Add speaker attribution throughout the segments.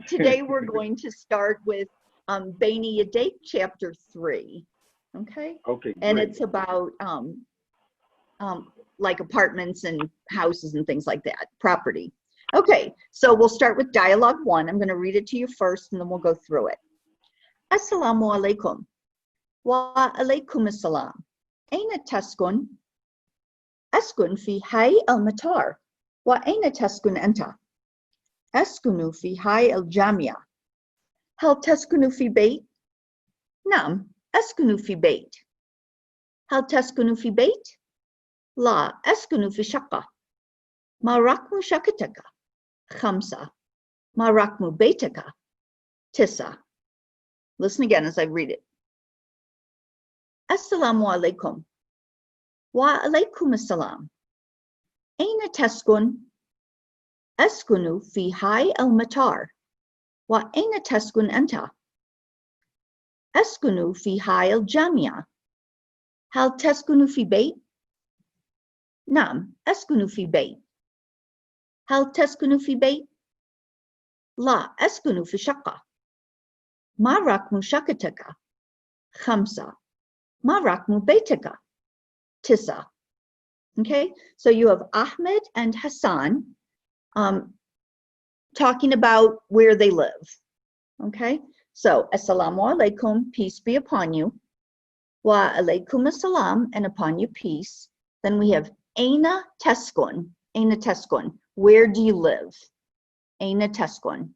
Speaker 1: today we're going to start with Bayna Yadaik chapter 3. Okay.
Speaker 2: Okay.
Speaker 1: And
Speaker 2: great.
Speaker 1: it's about like apartments and houses and things like that, property. Okay, so we'll start with dialogue 1. I'm going to read it to you first, and then we'll go through it. Assalamu alaikum. Wa alaikum assalam. Aina taskun? Askun fi hay al-matar. Wa aina taskun anta? Askunu fi hay al-jamia. Hal taskunu fi bayt? Naam, askunu fi bayt. Hal taskunu fi bayt? La, askunu fi shaqqa. Ma rakmu shaqataka? Khamsa. Ma rakmu baytaka? Tisa. Listen again as I read it. Assalamu alaikum. Wa alaikum assalam. Aina taskun? Askunu fi hay al-matar. Wa aina taskun anta? Askunu fi hay al-jamia. Hal taskunu fi bayt? Naam, askunu fi bayt. Hal taskunu fi bayt? La, askunu fi shaqqa. Ma rakmu shaqataka? Khamsa. Ma rakmu baytaka? Tisa. Okay, so you have Ahmed and Hassan talking about where they live. Okay, so assalamu alaikum, peace be upon you. Wa alaikum assalam, and upon you peace. Then we have Aina taskun. Aina taskun. Where do you live? Aina taskun.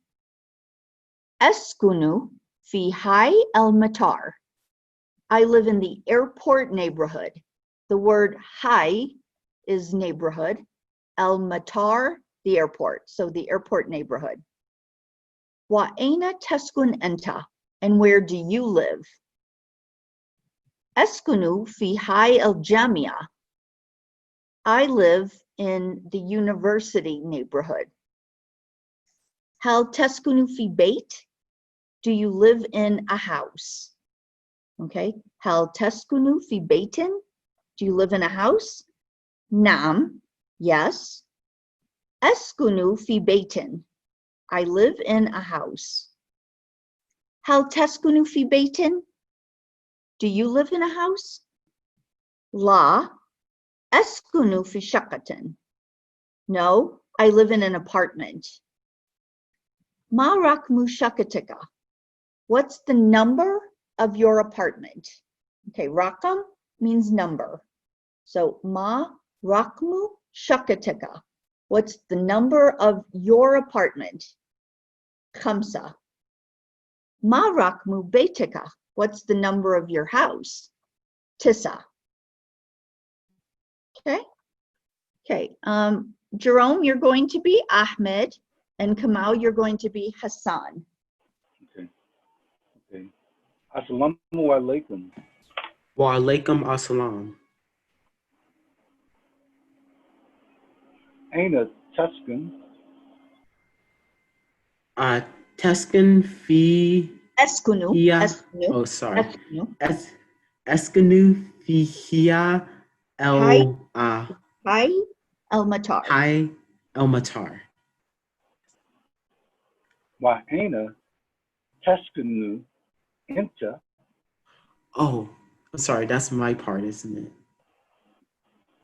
Speaker 1: Askunu fi hay al-matar. I live in the airport neighborhood. The word hay is neighborhood. Al-matar, the airport. So the airport neighborhood. Wa aina taskun anta. And where do you live? Askunu fi hay al-jamia. I live in the university neighborhood. Hal taskunu fi bayt? Do you live in a house? Okay. Hal taskunu fi baytin? Do you live in a house? Naam, yes. Askunu fi baytin. I live in a house. Hal taskunu fi baytin? Do you live in a house? La, askunu fi shaqqatin. No, I live in an apartment. Ma rakmu shaqqatika. What's the number of your apartment? Okay, rakam means number. So ma rakmu shaqqatika. What's the number of your apartment? Khamsa. Ma rakmu baytika. What's the number of your house? Tisa. Okay. Okay. Jerome, you're going to be Ahmed, and Kamal, you're going to be Hassan.
Speaker 2: Okay. Okay. Assalamu alaikum.
Speaker 3: Wa alaikum assalam.
Speaker 2: Aina taskun?
Speaker 3: Tuscan fi
Speaker 1: Eskunu.
Speaker 3: hiya.
Speaker 1: Eskunu.
Speaker 3: Oh, sorry.
Speaker 1: Eskunu.
Speaker 3: Eskanu fi hiya el
Speaker 1: Hay al-matar.
Speaker 3: Hi el matar.
Speaker 2: Wa aina taskunu anta?
Speaker 3: Oh, I'm sorry. That's my part, isn't it?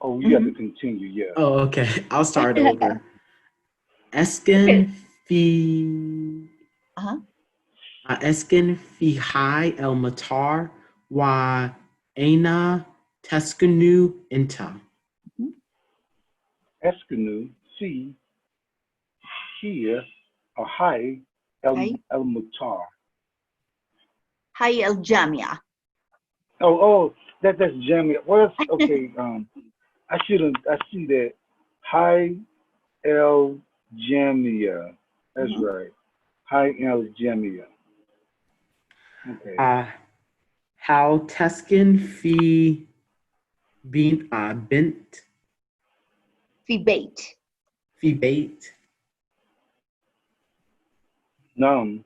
Speaker 2: Oh, you have to continue, yeah.
Speaker 3: Oh, okay. I'll start over. Esken fi Esken fi hi el matar wa aina teskanu inta.
Speaker 2: Askunu fi here or hay al-mutar.
Speaker 1: Hay al-jamia.
Speaker 2: Oh, that's Jamia. Well, that's okay. I see that High El Jamia. That's right. High El Jamia. Okay.
Speaker 3: How Teskin fi bint
Speaker 1: Fi bait.
Speaker 3: fi bait.
Speaker 2: Nam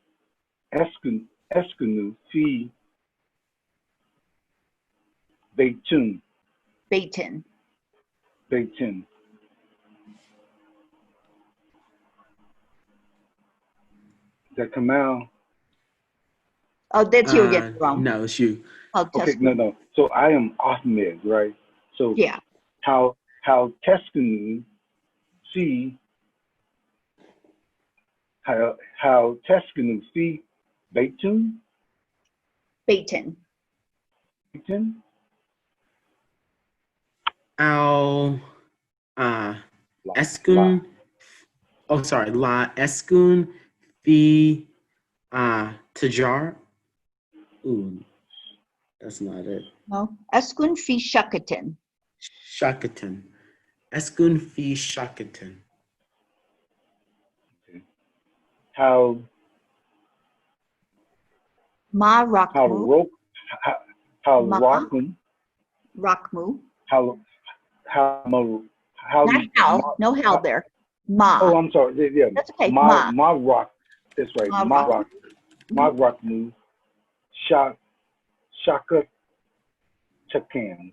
Speaker 2: Eskunu fi Beitun.
Speaker 1: Baitin.
Speaker 2: Beitun. the Kamal.
Speaker 1: Oh, that's you again. Wrong.
Speaker 3: No, it's you.
Speaker 1: How
Speaker 2: Okay,
Speaker 1: Tuscany.
Speaker 2: no. So I am Ahmed, right? So
Speaker 1: Yeah.
Speaker 2: how Tuscany see how Tuscany see Baytun?
Speaker 1: Bayton.
Speaker 2: Baytun?
Speaker 3: Al
Speaker 2: La, la.
Speaker 3: Eskun. Oh, sorry. La Eskun fi Tajar. Ooh, that's not it.
Speaker 1: No. Eskun fi Shakatin.
Speaker 3: Shakaton. Eskun fi Shakaton.
Speaker 2: Okay. How
Speaker 1: Ma
Speaker 2: how
Speaker 1: Rakmu.
Speaker 2: rock how
Speaker 1: Ma
Speaker 2: rockum
Speaker 1: Rakmu.
Speaker 2: how how
Speaker 1: Not Hal. No Hal
Speaker 2: how
Speaker 1: there. Ma.
Speaker 2: oh I'm sorry yeah
Speaker 1: That's okay. Ma.
Speaker 2: my rock that's right
Speaker 1: Ma
Speaker 2: my
Speaker 1: Rakmu.
Speaker 2: rock my rock move shaka shaka chakan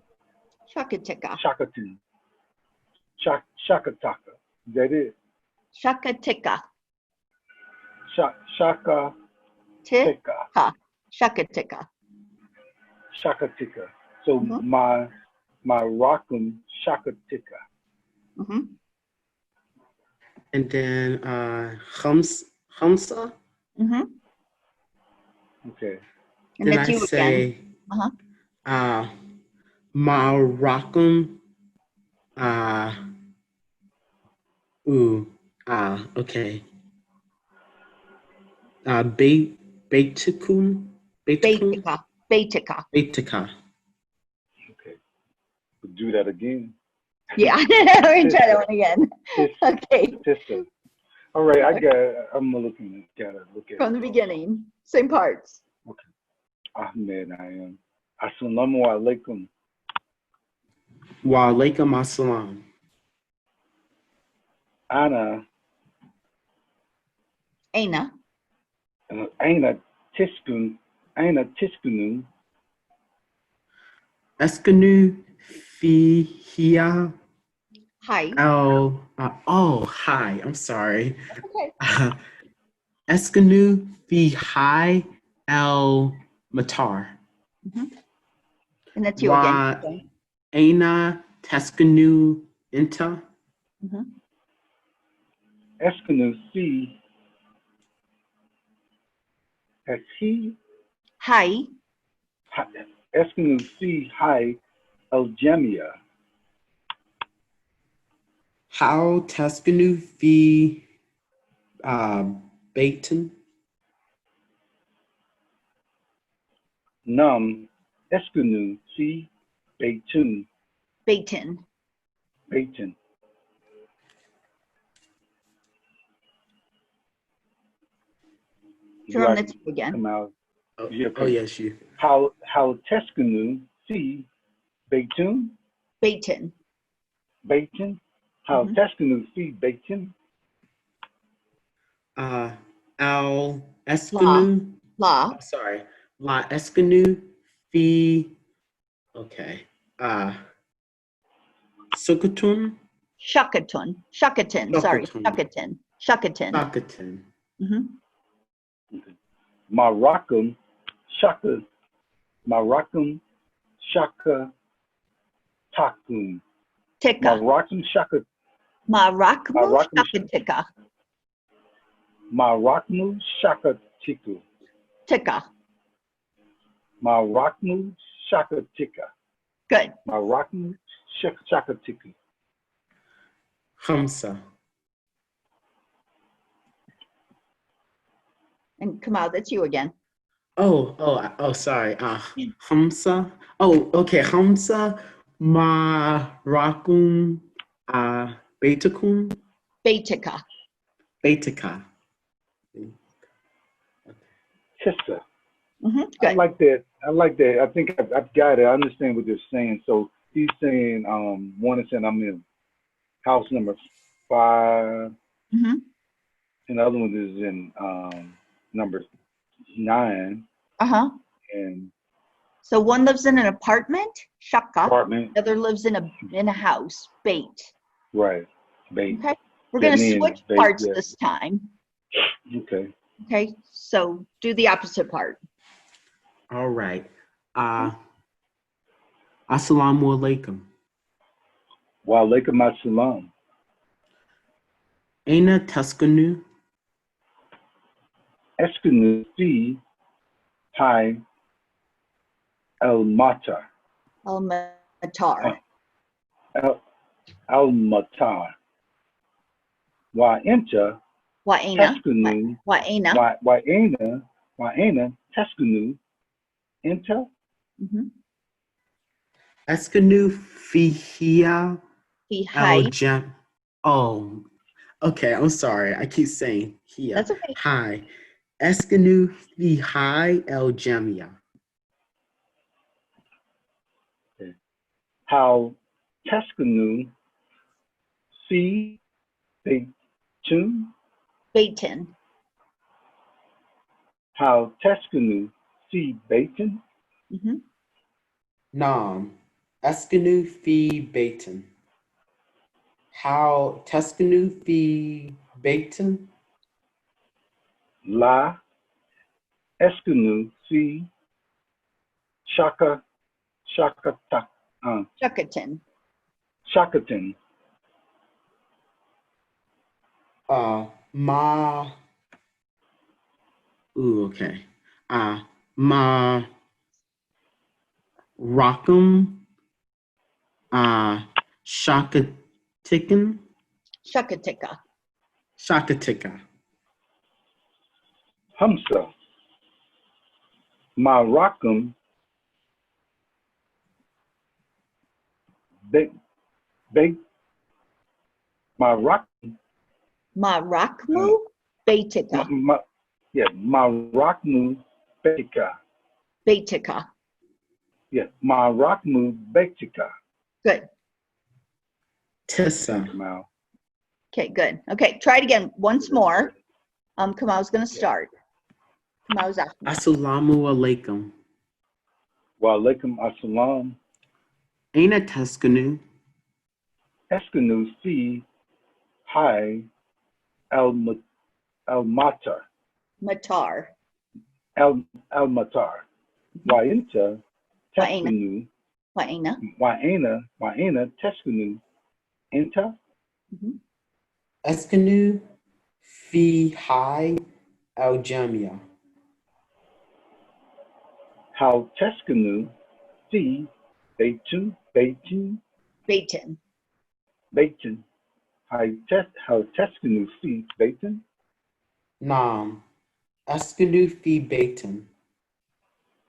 Speaker 1: Shakatika.
Speaker 2: shakatu shakataka is that it
Speaker 1: Shakatika.
Speaker 2: shaka tika
Speaker 1: Tika. Shakatika.
Speaker 2: shakatika so
Speaker 1: Mm-hmm.
Speaker 2: my rockum shakatika
Speaker 1: Mm-hmm.
Speaker 3: And then Hamsa.
Speaker 1: Mm-hmm.
Speaker 2: okay
Speaker 1: And
Speaker 3: Then
Speaker 1: that's
Speaker 3: I
Speaker 1: you again.
Speaker 3: say
Speaker 1: Uh-huh.
Speaker 3: Moroccan. Ooh. Okay. Beitikun. Beitikun.
Speaker 1: Baitika. Baitika.
Speaker 3: Beitika.
Speaker 2: okay we'll do that again
Speaker 1: Yeah. Let me try that one again. Okay.
Speaker 2: sister. All right, I'm looking gotta look at
Speaker 1: From the beginning. Same parts.
Speaker 2: okay. Ahmed, I am. Assalamu alaikum.
Speaker 3: Wa alaikum assalam.
Speaker 2: Ana
Speaker 1: Aina.
Speaker 2: Aina Tiskun Aina Tiskunu
Speaker 3: Eskanu fi hia
Speaker 1: Hi.
Speaker 3: hi. I'm sorry.
Speaker 1: Okay.
Speaker 3: Eskanu fi hi el matar.
Speaker 1: Mm-hmm. And that's you again.
Speaker 3: Wa aina teskanu inta.
Speaker 1: Mm-hmm.
Speaker 2: Eskunu C as he
Speaker 1: Hi.
Speaker 2: Eskunu C Hi Algemia
Speaker 3: How teskanu fi Baton.
Speaker 2: Num Eskunu C Baytun
Speaker 1: Bayton.
Speaker 2: Bayton
Speaker 1: Jerome, that's you again.
Speaker 2: come out.
Speaker 3: Oh,
Speaker 2: Yeah,
Speaker 3: oh
Speaker 2: okay.
Speaker 3: yes, you.
Speaker 2: How Teskunu C Baytun
Speaker 1: Bayton.
Speaker 2: Bayton how
Speaker 1: Mhm.
Speaker 2: Teskunu C Bayton
Speaker 3: Al Eskanu.
Speaker 1: La.
Speaker 3: I'm sorry. La Eskanu fi. Okay. Sukatun.
Speaker 1: Shakatun. Shakatin. Sorry.
Speaker 3: Shakaton.
Speaker 1: Shakatin. Shakatin.
Speaker 3: Shakaton.
Speaker 1: Mm-hmm.
Speaker 2: Maracum Shaka Maracum Shaka Takum
Speaker 1: Tika.
Speaker 2: Maracum Shaka
Speaker 1: Marakmu.
Speaker 2: Maracum
Speaker 1: Shakatika.
Speaker 2: Maracmu Shaka Tiku
Speaker 1: Tika.
Speaker 2: Maracmu Shaka Tika
Speaker 1: Good.
Speaker 2: Maracmu Shaka Tiku
Speaker 3: Hamsa.
Speaker 1: And Kamal, that's you again.
Speaker 3: Sorry. Hamsa. Oh, okay. Hamsa Marakum Betakum
Speaker 1: Baitika.
Speaker 3: Betika.
Speaker 2: Tissa.
Speaker 1: Mm-hmm.
Speaker 2: I
Speaker 1: Good.
Speaker 2: like that. I think I've got it. I understand what they're saying. So he's saying, one is saying I'm in house number 5,
Speaker 1: Mm-hmm.
Speaker 2: and the other one is in number 9,
Speaker 1: Uh-huh.
Speaker 2: and
Speaker 1: So one lives in an apartment, shaka.
Speaker 2: apartment,
Speaker 1: The other lives in a house, bait.
Speaker 2: right? Bait.
Speaker 1: Okay. We're
Speaker 2: That
Speaker 1: gonna
Speaker 2: means
Speaker 1: switch
Speaker 2: bait.
Speaker 1: parts
Speaker 2: Yeah.
Speaker 1: this time.
Speaker 2: Okay.
Speaker 1: Okay, so do the opposite part.
Speaker 3: All right. Assalamu alaikum.
Speaker 2: Wa alaikum assalam.
Speaker 3: Aina taskunu.
Speaker 2: Eskunu fi hi al matar.
Speaker 1: Al-Matar.
Speaker 2: Al matar. Wa enta
Speaker 1: Wa'ina.
Speaker 2: teskunu.
Speaker 1: Wa'ina.
Speaker 2: Wa ena teskunu. Enta
Speaker 1: Mhm.
Speaker 3: Eskanu fihia
Speaker 1: Fi
Speaker 3: el
Speaker 1: hi.
Speaker 3: jam. Oh, okay. I'm sorry. I keep saying here.
Speaker 1: That's okay.
Speaker 3: Hi. Eskanu fi hi el jamia.
Speaker 2: how teskunu si beitun.
Speaker 1: Baitin.
Speaker 2: How teskunu si baitin.
Speaker 1: Mhm.
Speaker 3: Nam. Eskanu fi baitin. How Tuscanu fi baitin?
Speaker 2: La eskunu si shakatak
Speaker 1: Chuckatin.
Speaker 2: shakatin.
Speaker 3: Ma. Ooh, okay. Ma. Rockum. Shakatikin.
Speaker 1: Shuckaticka.
Speaker 3: Shakatika.
Speaker 2: Hamsa. Ma rakum bake ma rakum
Speaker 1: Marakmu. Baitika.
Speaker 2: ma rakmu betika.
Speaker 1: Baitika.
Speaker 2: Yeah, ma rakmu betika.
Speaker 1: Good.
Speaker 3: Tessa.
Speaker 2: Kamal.
Speaker 1: Okay, good. Okay, try it again once more. Kamal's going to start. Kamal's after me.
Speaker 3: Assalamu alaikum.
Speaker 2: Wa alaikum assalam.
Speaker 3: Aina Tuscanu.
Speaker 2: Eskanu si hi al matar.
Speaker 1: Matar.
Speaker 2: Al matar. Wa inta
Speaker 1: Wa'ina.
Speaker 2: teskunu.
Speaker 1: Wa'ina.
Speaker 2: Wa ena teskunu. Inta
Speaker 1: Mhm.
Speaker 3: Eskanu fi hi el jamia.
Speaker 2: how teskunu si baitin.
Speaker 1: Baitin.
Speaker 2: How teskunu si baitin.
Speaker 3: Nam. Eskanu fi baitin.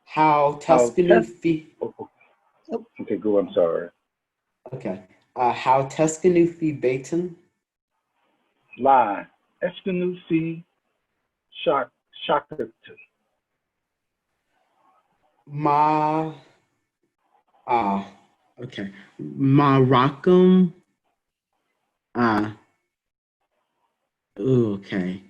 Speaker 3: How
Speaker 2: How
Speaker 3: Tuscanu fi.
Speaker 1: Oh,
Speaker 2: okay, go. I'm sorry.
Speaker 3: Okay. How Tuscanu fi baitin?
Speaker 2: La eskunu si shakatin.
Speaker 3: Ma. Okay. Maracum. Okay.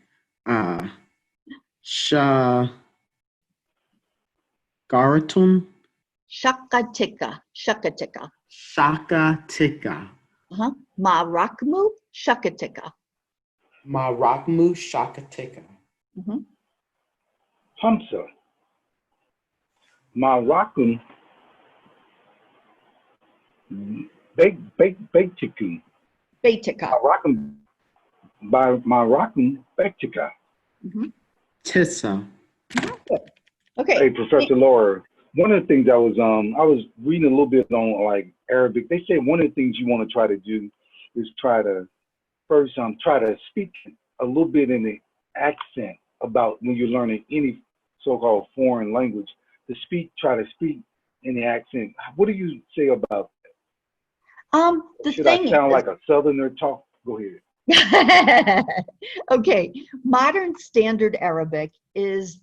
Speaker 3: Shagaratun.
Speaker 1: Shakatika. Shakatika.
Speaker 3: Shaka tika.
Speaker 1: Marakmu. Shakatika.
Speaker 3: Marakmu shaka tika.
Speaker 1: Mhm.
Speaker 2: Hamsa. Ma rakum baitikun.
Speaker 1: Baitika.
Speaker 2: Ma rakum baitika.
Speaker 1: Mhm.
Speaker 3: Tissa.
Speaker 1: Good. Okay.
Speaker 2: Hey, Professor Laura. One of the things I was reading a little bit on like Arabic. They say one of the things you want to try to do is try to first try to speak a little bit in the accent about when you're learning any so-called foreign language. Try to speak in the accent. What do you say about
Speaker 1: The
Speaker 2: should I
Speaker 1: thing
Speaker 2: sound
Speaker 1: is,
Speaker 2: like a southerner talk? Go ahead.
Speaker 1: okay, modern standard Arabic is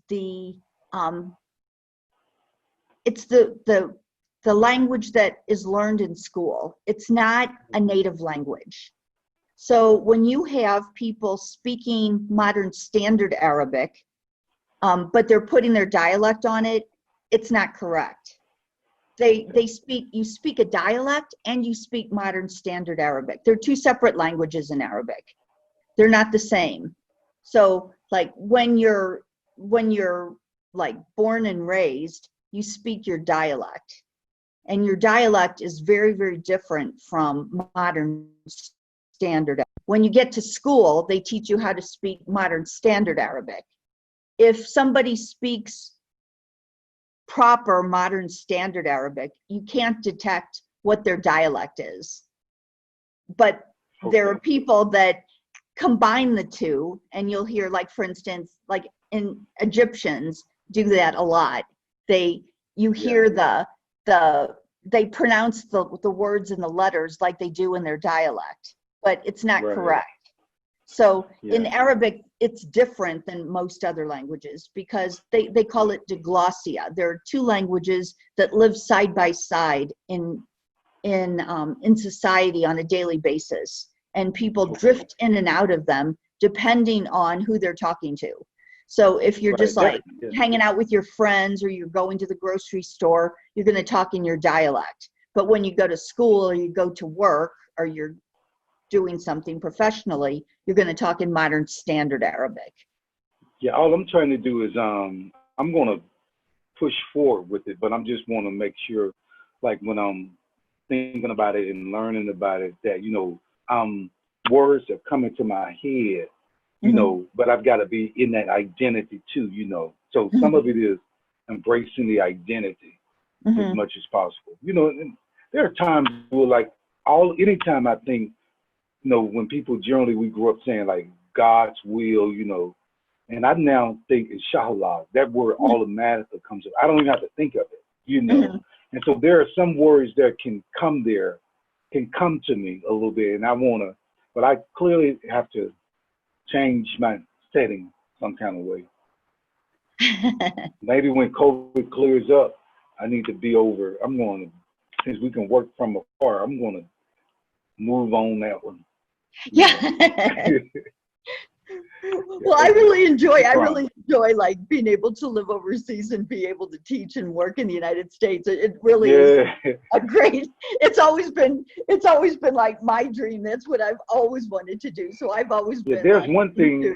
Speaker 1: it's the language that is learned in school. It's not a native language. So when you have people speaking modern standard Arabic, but they're putting their dialect on it, it's not correct. You speak a dialect and you speak modern standard Arabic. They're two separate languages in Arabic. They're not the same. So like when you're like born and raised, you speak your dialect. And your dialect is very, very different from modern standard. When you get to school, they teach you how to speak modern standard Arabic. If somebody speaks proper modern standard Arabic, you can't detect what their dialect is. But there are people that combine the two, and you'll hear, like, for instance, like in Egyptians do that a lot. You hear they pronounce the words and the letters like they do in their dialect, but it's not correct. So in Arabic, it's different than most other languages because they call it diglossia. There are two languages that live side by side in society on a daily basis, and people drift in and out of them depending on who they're talking to. So if you're just like hanging out with your friends, or you're going to the grocery store, you're going to talk in your dialect. But when you go to school, or you go to work, or you're doing something professionally, you're going to talk in modern standard Arabic.
Speaker 2: Yeah, all I'm trying to do is I'm going to push forward with it, but I'm just want to make sure, like when I'm thinking about it and learning about it, that, you know, words are coming to my head, you know, but I've got to be in that identity too, you know. So some of it is embracing the identity as much as possible. You know, and there are times where, like, anytime I think, you know, when people generally, we grew up saying like God's will, you know, and I now think inshallah, that word automatically comes up. I don't even have to think of it, you know. And so there are some words that can come to me a little bit, and I want to, but I clearly have to change my setting some kind of way. Maybe when COVID clears up, I need to be over. I'm going to, since we can work from afar, I'm going to move on that one.
Speaker 1: Yeah. Well, I really enjoy like being able to live overseas and be able to teach and work in the United States. It really is a great, it's always been like my dream. That's what I've always wanted to do. So I've always been
Speaker 2: there's
Speaker 1: like,
Speaker 2: one thing,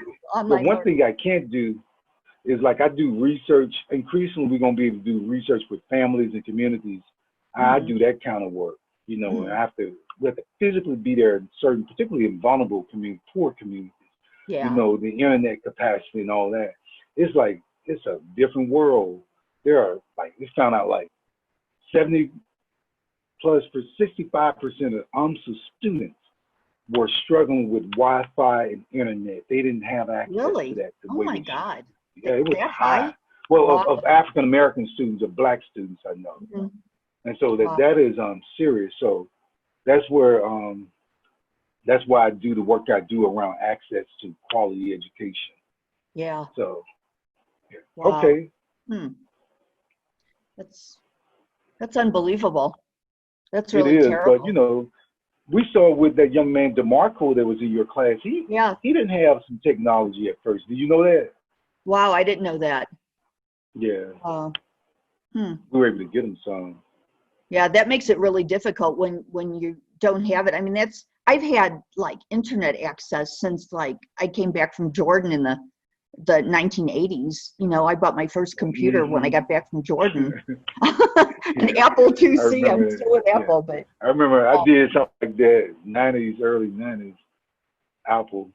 Speaker 2: thing I can't do is, like, I do research. Increasingly, we're going to be able to do research with families and communities. I do that kind of work, you know, and we have to physically be there in certain, particularly in vulnerable communities, poor communities. You know, the internet capacity and all that. It's like, it's a different world. There are, like, we found out like 70+ for 65% of AMSA students were struggling with Wi-Fi and internet. They didn't have access to that.
Speaker 1: Oh my God.
Speaker 2: Yeah, it was high. Well, of African American students, of Black students, I know. And so that is serious. So that's where that's why I do the work I do around access to quality education.
Speaker 1: Yeah.
Speaker 2: So, okay.
Speaker 1: That's unbelievable. That's really terrible.
Speaker 2: But, you know, we saw with that young man DeMarco that was in your class. He didn't have some technology at first. Did you know that?
Speaker 1: Wow, I didn't know that.
Speaker 2: Yeah.
Speaker 1: We
Speaker 2: were able to get him some.
Speaker 1: Yeah, that makes it really difficult when you don't have it. I mean, I've had like internet access since like I came back from Jordan in the 1980s. You know, I bought my first computer when I got back from Jordan. An Apple IIc. I'm still with Apple, but
Speaker 2: I remember I did something like that, early 90s, Apple.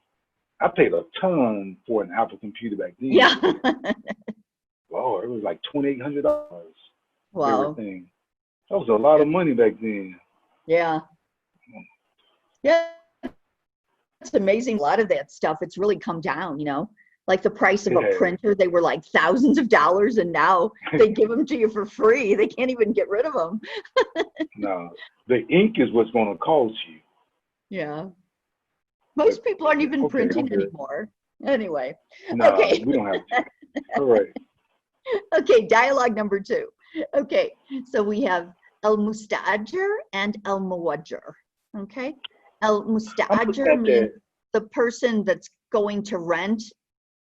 Speaker 2: I paid a ton for an Apple computer back then.
Speaker 1: Yeah.
Speaker 2: Lord, it was like $2,800.
Speaker 1: Wow.
Speaker 2: Everything. That was a lot of money back then.
Speaker 1: Yeah. Yeah. It's amazing. A lot of that stuff, it's really come down, you know, like the price of a printer, they were like thousands of dollars, and now they give them to you for free. They can't even get rid of them.
Speaker 2: No, the ink is what's going to cost you.
Speaker 1: Yeah. Most people aren't even printing anymore. Anyway.
Speaker 2: No,
Speaker 1: okay.
Speaker 2: We don't have to. All right.
Speaker 1: Okay, dialogue number 2. Okay, so we have El Musta'ajir and El Muwajjir. Okay, El Musta'ajir means the person that's going to rent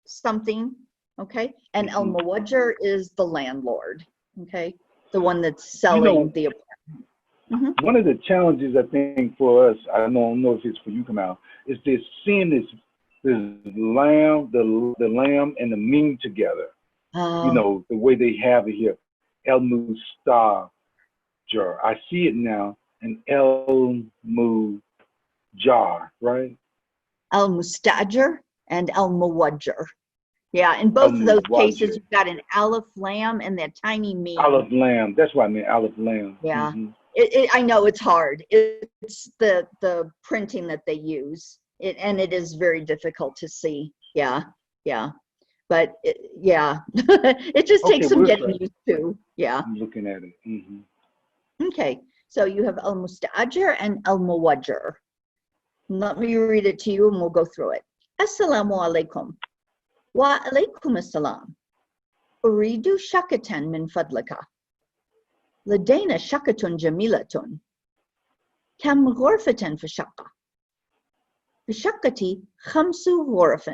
Speaker 1: something. Okay, and El Muwajjir is the landlord. Okay, the one that's selling the apartment.
Speaker 2: One of the challenges I think for us, I don't know if it's for you, Kamal, is this seeing this There's the lamb and the meme together. You
Speaker 1: Oh,
Speaker 2: know, the way they have it here. El Mustajar. I see it now. And El Mujar, right?
Speaker 1: al-Mustajar and al-Muwajjar. Yeah, in
Speaker 2: El
Speaker 1: both of those cases,
Speaker 2: Muwajir.
Speaker 1: you've got an aleph lamb and that tiny meme.
Speaker 2: Olive lamb. That's what I mean. Olive lamb.
Speaker 1: Yeah,
Speaker 2: Mm-hmm.
Speaker 1: I know it's hard. It's the printing that they use, and it is very difficult to see. Yeah, yeah, but yeah, it just
Speaker 2: Okay,
Speaker 1: takes some
Speaker 2: we're
Speaker 1: getting
Speaker 2: correct.
Speaker 1: used to. Yeah.
Speaker 2: I'm looking at it. Mm-hmm.
Speaker 1: Okay, so you have al-Mustajar and al-Muwajjar. Let me read it to you, and we'll go through it. Assalamu alaikum. Wa alaikum assalam. Uridu shakatan min fadlaka. لدينا شقة جميلة كم غرفة في الشقة؟ في شقتي 5 غرف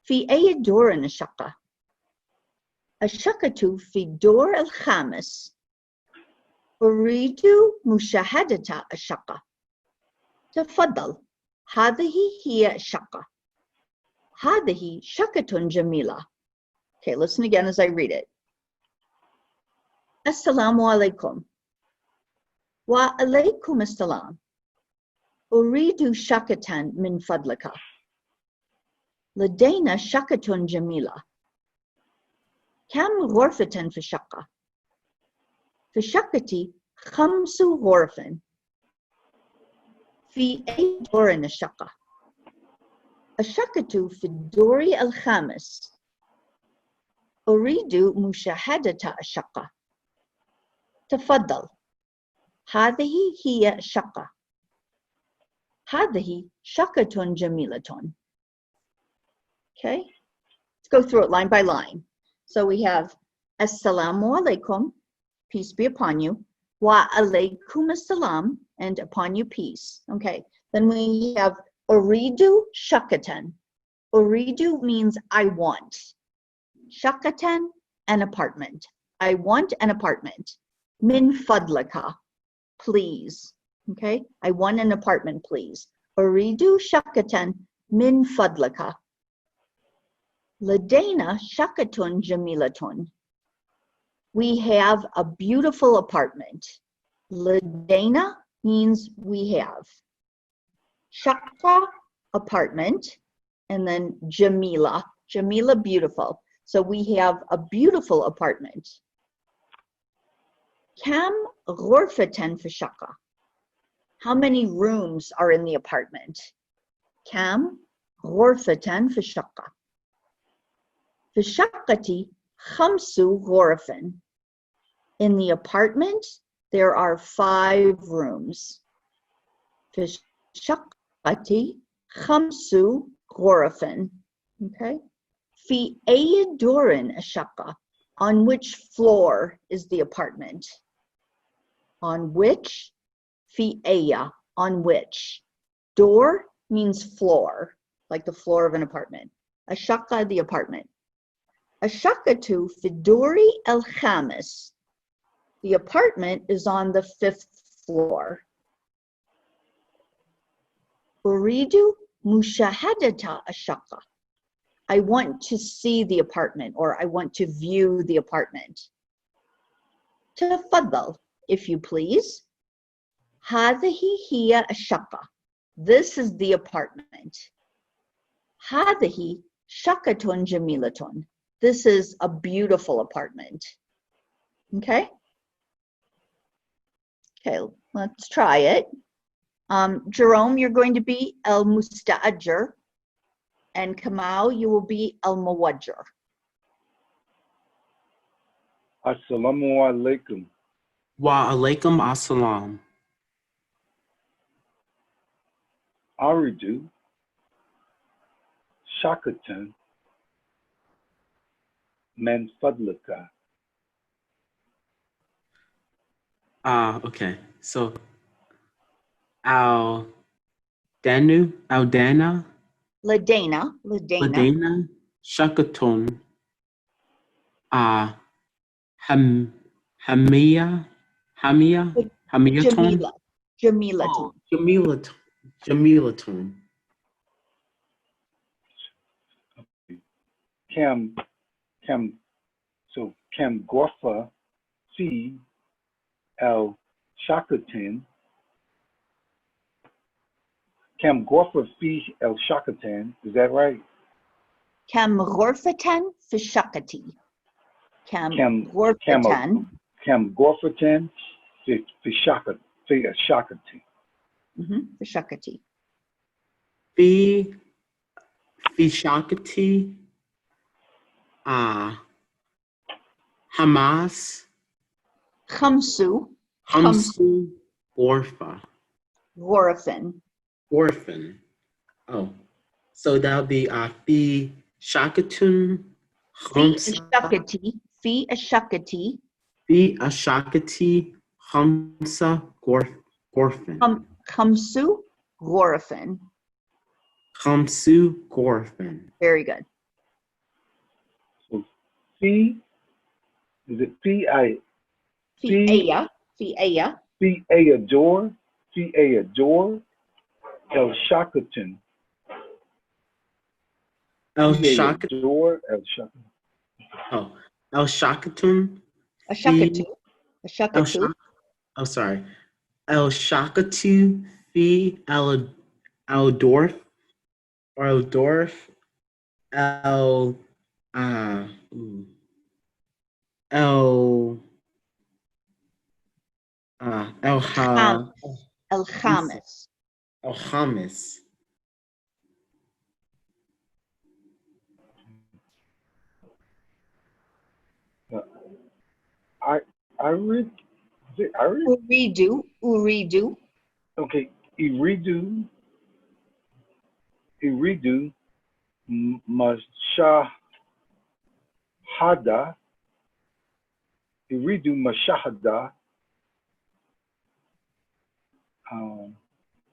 Speaker 1: في أي دور الشقة؟ الشقة في الدور الخامس أريد مشاهدة الشقة تفضل هذه هي الشقة هذه شقة جميلة. Okay, listen again as I read it. Assalamu alaikum. Wa alaikum assalam. أريد شقة من فضلك. لدينا شقة جميلة. كم غرفة في الشقة؟ في شقتي 5 غرف. في أي دور الشقة؟ الشقة في الدور الخامس. أريد مشاهدة الشقة. تفضل. هذه هي الشقة. هذه شقة جميلة. Okay, let's go through it line by line. So we have Assalamu alaikum, peace be upon you. Wa alaikum assalam, and upon you peace. Okay, then we have Uridu shakatan. Uridu means I want. Shakatan, an apartment. I want an apartment. Min fadlaka, please. Okay, I want an apartment, please. Uridu shakatan min fadlaka. Ladaina shakatun jamilatun. We have a beautiful apartment. Ladaina means we have. Shakka, apartment, and then Jamila. Jamila, beautiful. So we have a beautiful apartment. Kam ghurfatan fi shakka. How many rooms are in the apartment? Kam ghurfatan fi shakka. في الشقة 5 غرف. In the apartment, there are 5 rooms. في الشقة 5 غرف. Okay. في أي دور الشقة? On which floor is the apartment? On which? في أي, on which? Door means floor, like the floor of an apartment. الشقة, the apartment. الشقة في الدور الخامس. The apartment is on the 5th floor. أريد مشاهدة الشقة. I want to see the apartment, or I want to view the apartment. تفضل, if you please. هذه هي الشقة. This is the apartment. هذه شقة جميلة. This is a beautiful apartment. Okay? Okay, let's try it. Jerome, you're going to be al-Musta'ajir, and Kamal, you will be al-Muwajjir.
Speaker 2: Assalamu alaikum.
Speaker 3: Wa alaikum assalam.
Speaker 2: Aridu shakatan man fadlaka.
Speaker 3: Okay. So Al Aldana,
Speaker 1: Ladana,
Speaker 3: Ladana, Shakaton, Hamia, Hamiaton.
Speaker 1: Jamila, Jamilaton.
Speaker 3: Oh, Jamilaton.
Speaker 2: Cam Cam so Cam Gorfa fi El Shakatan. Cam Gorfa fi El Shakatan. Is that right?
Speaker 1: Kam غرفة في الشقة. Kam
Speaker 2: Cam
Speaker 1: غرفة.
Speaker 2: Cam Gorfatan fi Shakati.
Speaker 1: في الشقة.
Speaker 3: Fi Shakati. Hamas.
Speaker 1: خمسو
Speaker 3: Hamsu Orpha.
Speaker 1: غرف.
Speaker 3: Orphan. Oh. So that'll be Fi Shakatun.
Speaker 1: في الشقة. في الشقة.
Speaker 3: Fi Ashakati. Hamsa Gorfin.
Speaker 1: خمسو غرف.
Speaker 3: Hamsu Gorfin.
Speaker 1: Very good.
Speaker 2: So fi is it fi
Speaker 1: في أي. في أي.
Speaker 2: fi a door El Shakatan.
Speaker 3: El
Speaker 2: Fi a
Speaker 3: Shakat.
Speaker 2: door El Shakatan.
Speaker 3: Oh. El Shakatun.
Speaker 1: الشقة.
Speaker 3: El
Speaker 1: الشقة.
Speaker 3: Shak. Oh, sorry. El Shakatu. Fi Eldorf. Or Eldorf. El. Ooh. El. El Ha.
Speaker 1: الخامس.
Speaker 3: El Hamis.
Speaker 2: I read. Is it Irish?
Speaker 1: أريد.
Speaker 2: Okay. Iridu Mashahada. Iridu Mashahada.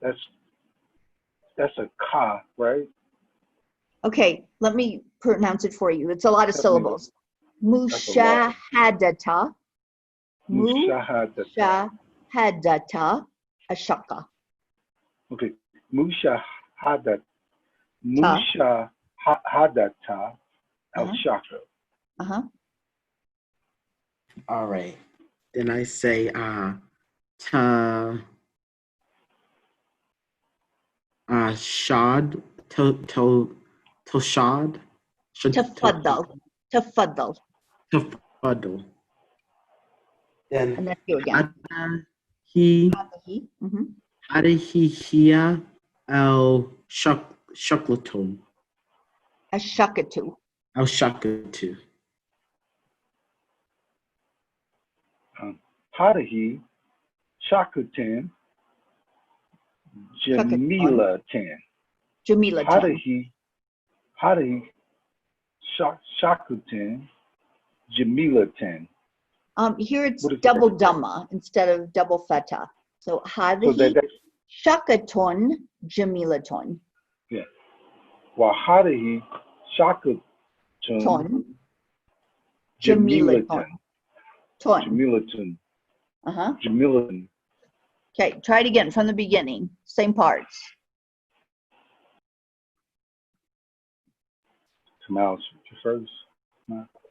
Speaker 2: That's a ka, right?
Speaker 1: Okay, let me pronounce it for you. It's a lot of
Speaker 2: Help me with-
Speaker 1: syllables.
Speaker 2: That's a lot.
Speaker 1: Mushahadata.
Speaker 2: Mushahadata.
Speaker 1: Mushahadata. Ashaka.
Speaker 2: Okay. Mushahadata. Mushahadata El Shaka.
Speaker 1: Uh-huh.
Speaker 3: All right. Then I say shad to shad
Speaker 1: Tafaddal. Tafaddal.
Speaker 3: tafadal. Then
Speaker 1: And that's you again.
Speaker 3: he
Speaker 1: Mhm.
Speaker 3: hiya el shuklatum
Speaker 1: Ashakatu.
Speaker 3: el shakatu.
Speaker 2: Hadahi Shakutan Jamila Tan.
Speaker 1: Jamila.
Speaker 2: Hadahi Shakutan Jamila Tan.
Speaker 1: Here it's
Speaker 2: What is
Speaker 1: double
Speaker 2: that?
Speaker 1: dhamma instead of double feta. So
Speaker 2: So
Speaker 1: hadihi
Speaker 2: that's
Speaker 1: shakaton jamilaton.
Speaker 2: yeah. Well, Hadahi Shakutan
Speaker 1: Ton
Speaker 2: Jamila
Speaker 1: jamilaton.
Speaker 2: Tan.
Speaker 1: Ton.
Speaker 2: Jamilatan.
Speaker 1: Uh-huh.
Speaker 2: Jamilatan.
Speaker 1: Okay, try it again from the beginning. Same parts.
Speaker 2: Kamal, you first.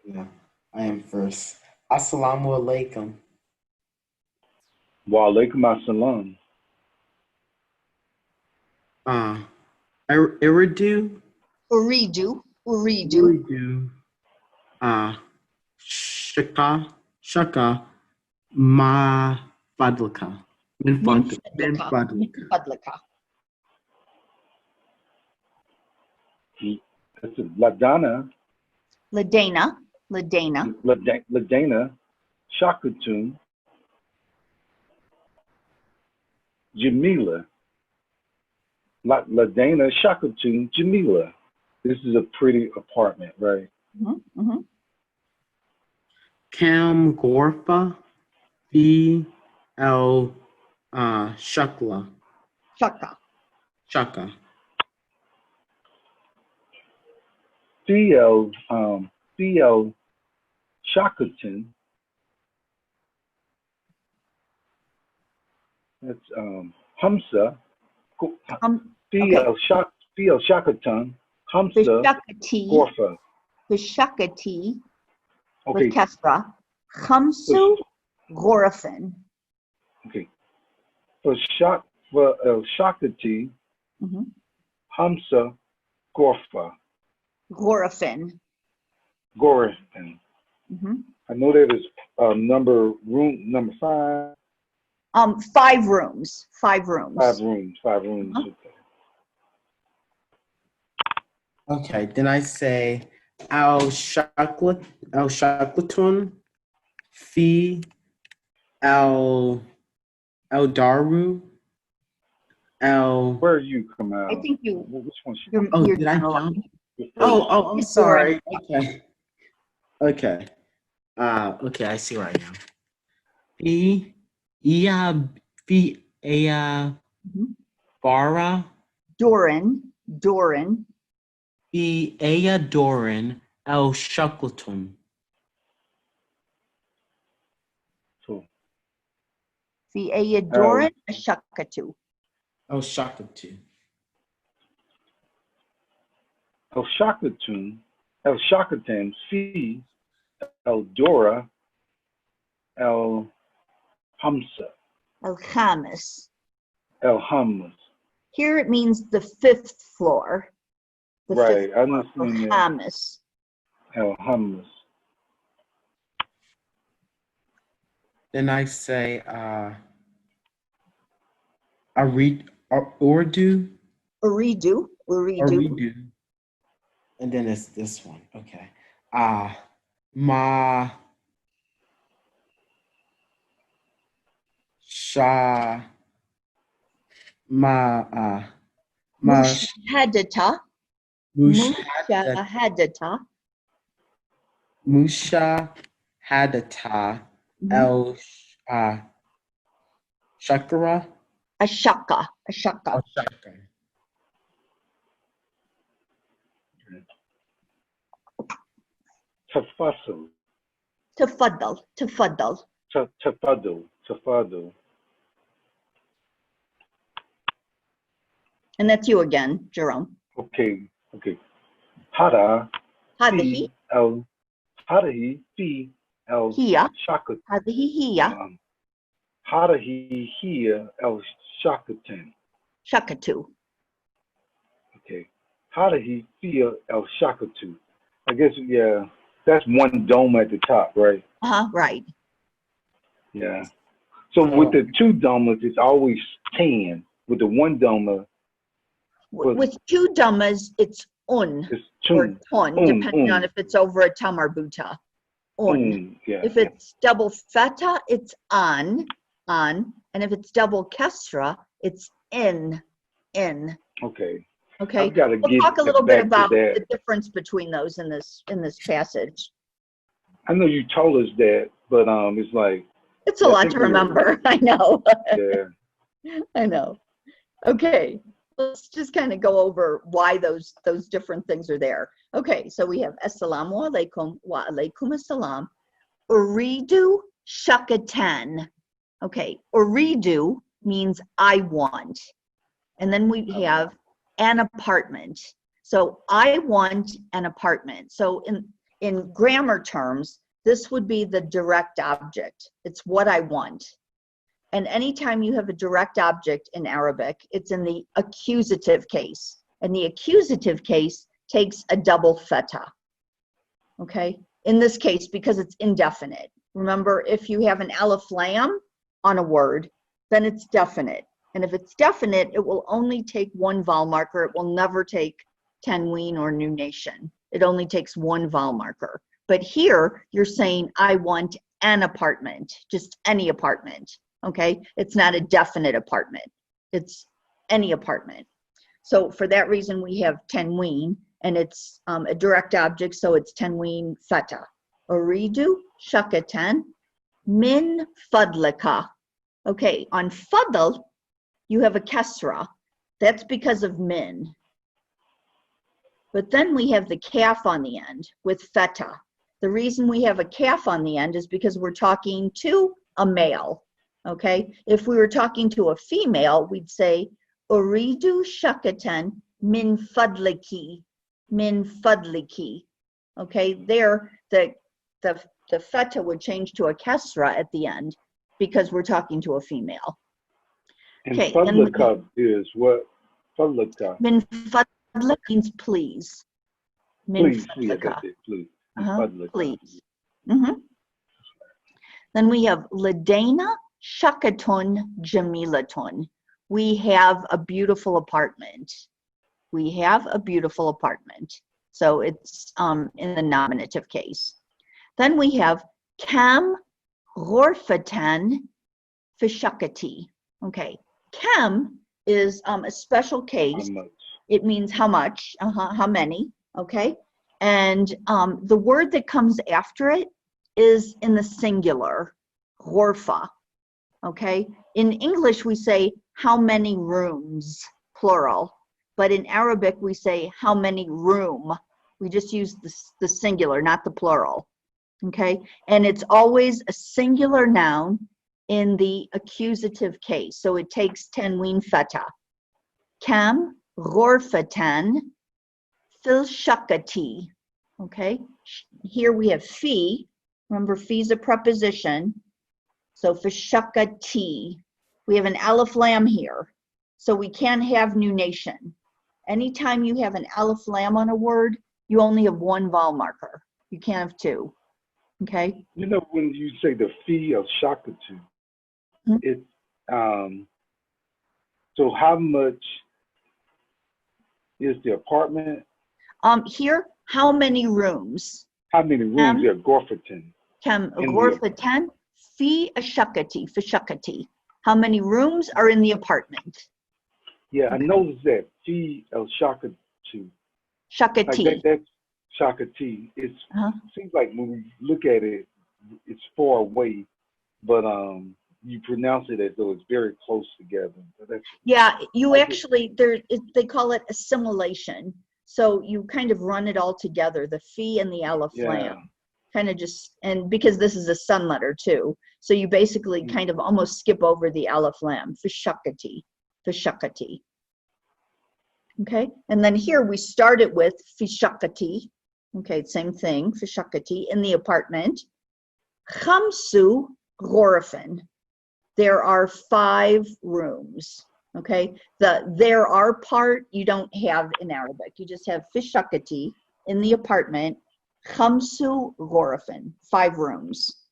Speaker 3: Yeah, I am first. Assalamu alaikum.
Speaker 2: Wa alaikum assalam.
Speaker 3: Iridu.
Speaker 1: Uridu.
Speaker 3: Iridu. Shaka. Ma fadlaka. Min fadlaka.
Speaker 1: Fadlaka.
Speaker 2: That's it. Ladana.
Speaker 1: Ladana.
Speaker 2: Ladana. Shakutun. Jamila. Ladana Shakutun Jamila. This is a pretty apartment, right?
Speaker 1: Mm-hmm. Mm-hmm.
Speaker 3: Cam Gorfa. Fi El Shakla. Shaka.
Speaker 2: Theo Shakutin. That's Hamsa. Theo Shakutin. Hamsa
Speaker 1: Shakati.
Speaker 2: Gorfa.
Speaker 1: Bishakati
Speaker 2: Okay.
Speaker 1: with Kesra. Khamsu Ghorafin.
Speaker 2: Okay. For Shakati,
Speaker 1: Mhm.
Speaker 2: Hamsa Gorfa,
Speaker 1: Ghorafin.
Speaker 2: Gorifin.
Speaker 1: Mhm.
Speaker 2: I know that is number 5.
Speaker 1: 5 rooms. 5 rooms.
Speaker 2: 5 rooms. 5 rooms.
Speaker 1: Uh-huh.
Speaker 3: Okay, then I say al-shaklatun fi al-daru al.
Speaker 2: Where are you come out?
Speaker 1: I think you.
Speaker 2: Which one?
Speaker 3: Oh,
Speaker 1: You're
Speaker 3: did I
Speaker 1: down a lot.
Speaker 3: jump?
Speaker 2: Your
Speaker 3: Oh,
Speaker 2: first.
Speaker 3: I'm
Speaker 1: It's your
Speaker 3: sorry. Okay. Okay. Okay, I see right now. Fi iya fi aya
Speaker 1: Mhm.
Speaker 3: bara
Speaker 1: Doran.
Speaker 3: fi aya doran al shaklatun.
Speaker 2: So,
Speaker 1: Fi Aya Doran Ashakatu.
Speaker 3: Al shaklatun.
Speaker 2: El Shakatan, Fi, El Dora, El Hamsa,
Speaker 1: Al Khamis.
Speaker 2: El Hamas.
Speaker 1: Here it means the 5th floor. The
Speaker 2: Right,
Speaker 1: 5th
Speaker 2: I
Speaker 1: floor. Al
Speaker 2: understand that.
Speaker 1: Khamis.
Speaker 2: El Hamas.
Speaker 3: Then I say Urdu.
Speaker 1: Uridu.
Speaker 3: Uridu. And then it's this one. Okay. Ma sha ma ma
Speaker 1: Mushahadata.
Speaker 3: mushadata
Speaker 1: Mushahadata.
Speaker 3: musha hadata
Speaker 1: Mhm.
Speaker 3: el shakara
Speaker 1: Ashaka.
Speaker 3: el shaka.
Speaker 2: Tafasul,
Speaker 1: Tafaddal.
Speaker 2: Tafadul.
Speaker 1: And that's you again, Jerome.
Speaker 2: Okay. Hada,
Speaker 1: Hadihi.
Speaker 2: Fi, El, Hadahi, Fi, El
Speaker 1: Hiya.
Speaker 2: Shakat.
Speaker 1: Hadihi hiya.
Speaker 2: Hadahi, Hia, El Shakatan.
Speaker 1: Shakatu.
Speaker 2: Okay. Hadahi, Fia, El Shakatu. I guess, yeah, that's one dome at the top, right?
Speaker 1: Right.
Speaker 2: Yeah. So with
Speaker 3: Oh.
Speaker 2: the 2 domas, it's always 10. With the 1 doma,
Speaker 1: With 2 dhammas, it's un
Speaker 2: it's
Speaker 1: or
Speaker 2: 2.
Speaker 1: ton, depending on if it's over a tam or buta. Un.
Speaker 2: Yeah.
Speaker 1: If it's double feta, it's on, and if it's double kesra, it's in.
Speaker 2: Okay.
Speaker 1: Okay.
Speaker 2: I've got to
Speaker 1: We'll
Speaker 2: get
Speaker 1: talk a little bit
Speaker 2: back to
Speaker 1: about
Speaker 2: that.
Speaker 1: the difference between those in this passage.
Speaker 2: I know you told us that, but it's like
Speaker 1: It's a lot to remember. I know.
Speaker 2: Yeah.
Speaker 1: I know. Okay. Let's just kind of go over why those different things are there. Okay, so we have Assalamu alaikum wa alaikum assalam. Uridu shakatan. Okay, uridu means I want. And then we have an apartment. So I want an apartment. So in grammar terms, this would be the direct object. It's what I want. And anytime you have a direct object in Arabic, it's in the accusative case. And the accusative case takes a double feta. Okay? In this case, because it's indefinite. Remember, if you have an alif lam on a word, then it's definite. And if it's definite, it will only take 1 vowel marker. It will never take tanween or nunation. It only takes 1 vowel marker. But here, you're saying, I want an apartment, just any apartment. Okay, it's not a definite apartment. It's any apartment. So for that reason, we have tanween, and it's a direct object, so it's tanween feta. Uridu shakatan min fadlika. Okay, on fadl, you have a kesra. That's because of min. But then we have the kaf on the end with feta. The reason we have a kaf on the end is because we're talking to a male. Okay, if we were talking to a female, we'd say, Uridu shakatan min fadliki, Okay, there the feta would change to a kesra at the end because we're talking to a female.
Speaker 2: And
Speaker 1: Okay,
Speaker 2: fadlaka is what? Fadlaka.
Speaker 1: Min fadlak means please. Min
Speaker 2: Please, yeah,
Speaker 1: fadlaka.
Speaker 2: that's it, please. Fadlaka.
Speaker 1: Please. Then we have Ladaina Shakatun Jamilatun. We have a beautiful apartment. We have a beautiful apartment. So it's in the nominative case. Then we have Kam Ghorfatan Fishakati. Okay, Kam is a special case.
Speaker 2: How much?
Speaker 1: It means how much, how many, okay? And the word that comes after it is in the singular, ghorfa, okay? In English, we say how many rooms, plural, but in Arabic, we say how many room. We just use the singular, not the plural, okay? And it's always a singular noun in the accusative case, so it takes tanween feta. Kam ghorfatan fil shakati. Okay, here we have fi. Remember, fi is a preposition. So for shakati, we have an aleph lam here. So we can't have nunation. Anytime you have an aleph lam on a word, you only have one vowel marker. You can't have two. Okay.
Speaker 2: You know, when you say the fee of shakatu, it's so how much is the apartment?
Speaker 1: Here, how many rooms?
Speaker 2: How many rooms are Gorferton?
Speaker 1: Kam ghorfatan fi ashakati, fi shakati. How many rooms are in the apartment?
Speaker 2: Yeah, okay. I noticed that fi el shakatu.
Speaker 1: Shakati.
Speaker 2: Like that's shakati. It seems like when we look at it, it's far away, but you pronounce it as though it's very close together.
Speaker 1: Yeah, you actually, they call it assimilation. So you kind of run it all together, the fi and the aleph lam. Kind of just, and because this is a sun letter too, so you basically kind of almost skip over the aleph lam, fishakati, fishakati. Okay, and then here we started with fishakati. Okay, same thing, fishakati, in the apartment. Khamsu ghorafin. There are 5 rooms. Okay, the there are part you don't have in Arabic. You just have fishakati in the apartment. Khamsu ghorafin, 5 rooms.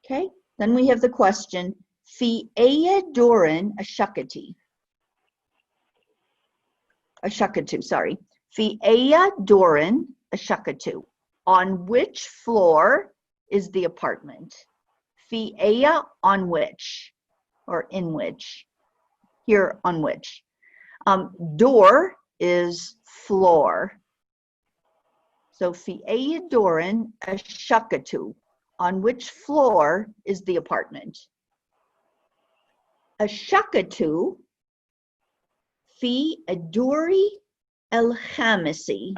Speaker 1: Okay, then we have the question, fi aya dorin ashakati. Ashakatu, sorry. Fi aya dorin ashakatu. On which floor is the apartment? Fi aya, on which, or in which. Here, on which. Door is floor. So fi aya dorin ashakatu. On which floor is the apartment? Ashakatu fi aduri el khamisi.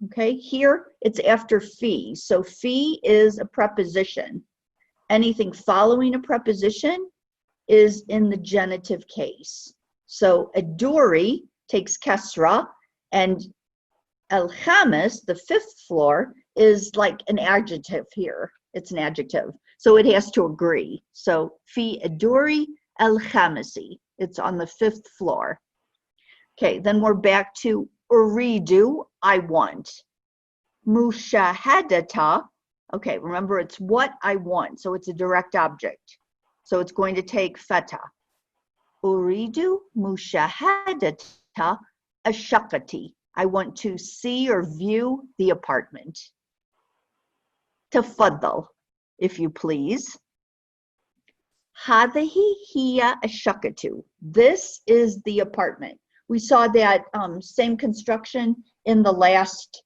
Speaker 1: Okay, here it's after fi. So fi is a preposition. Anything following a preposition is in the genitive case. So aduri takes kesra, and el khamis, the 5th floor, is like an adjective here. It's an adjective. So it has to agree. So fi aduri el khamisi. It's on the 5th floor. Okay, then we're back to uridu, I want. Mushahadata, okay, remember it's what I want, so it's a direct object. So it's going to take feta. Uridu mushahadata ashakati. I want to see or view the apartment. Tafaddal, if you please. Hadahi hiya ashakatu. This is the apartment. We saw that same construction in the last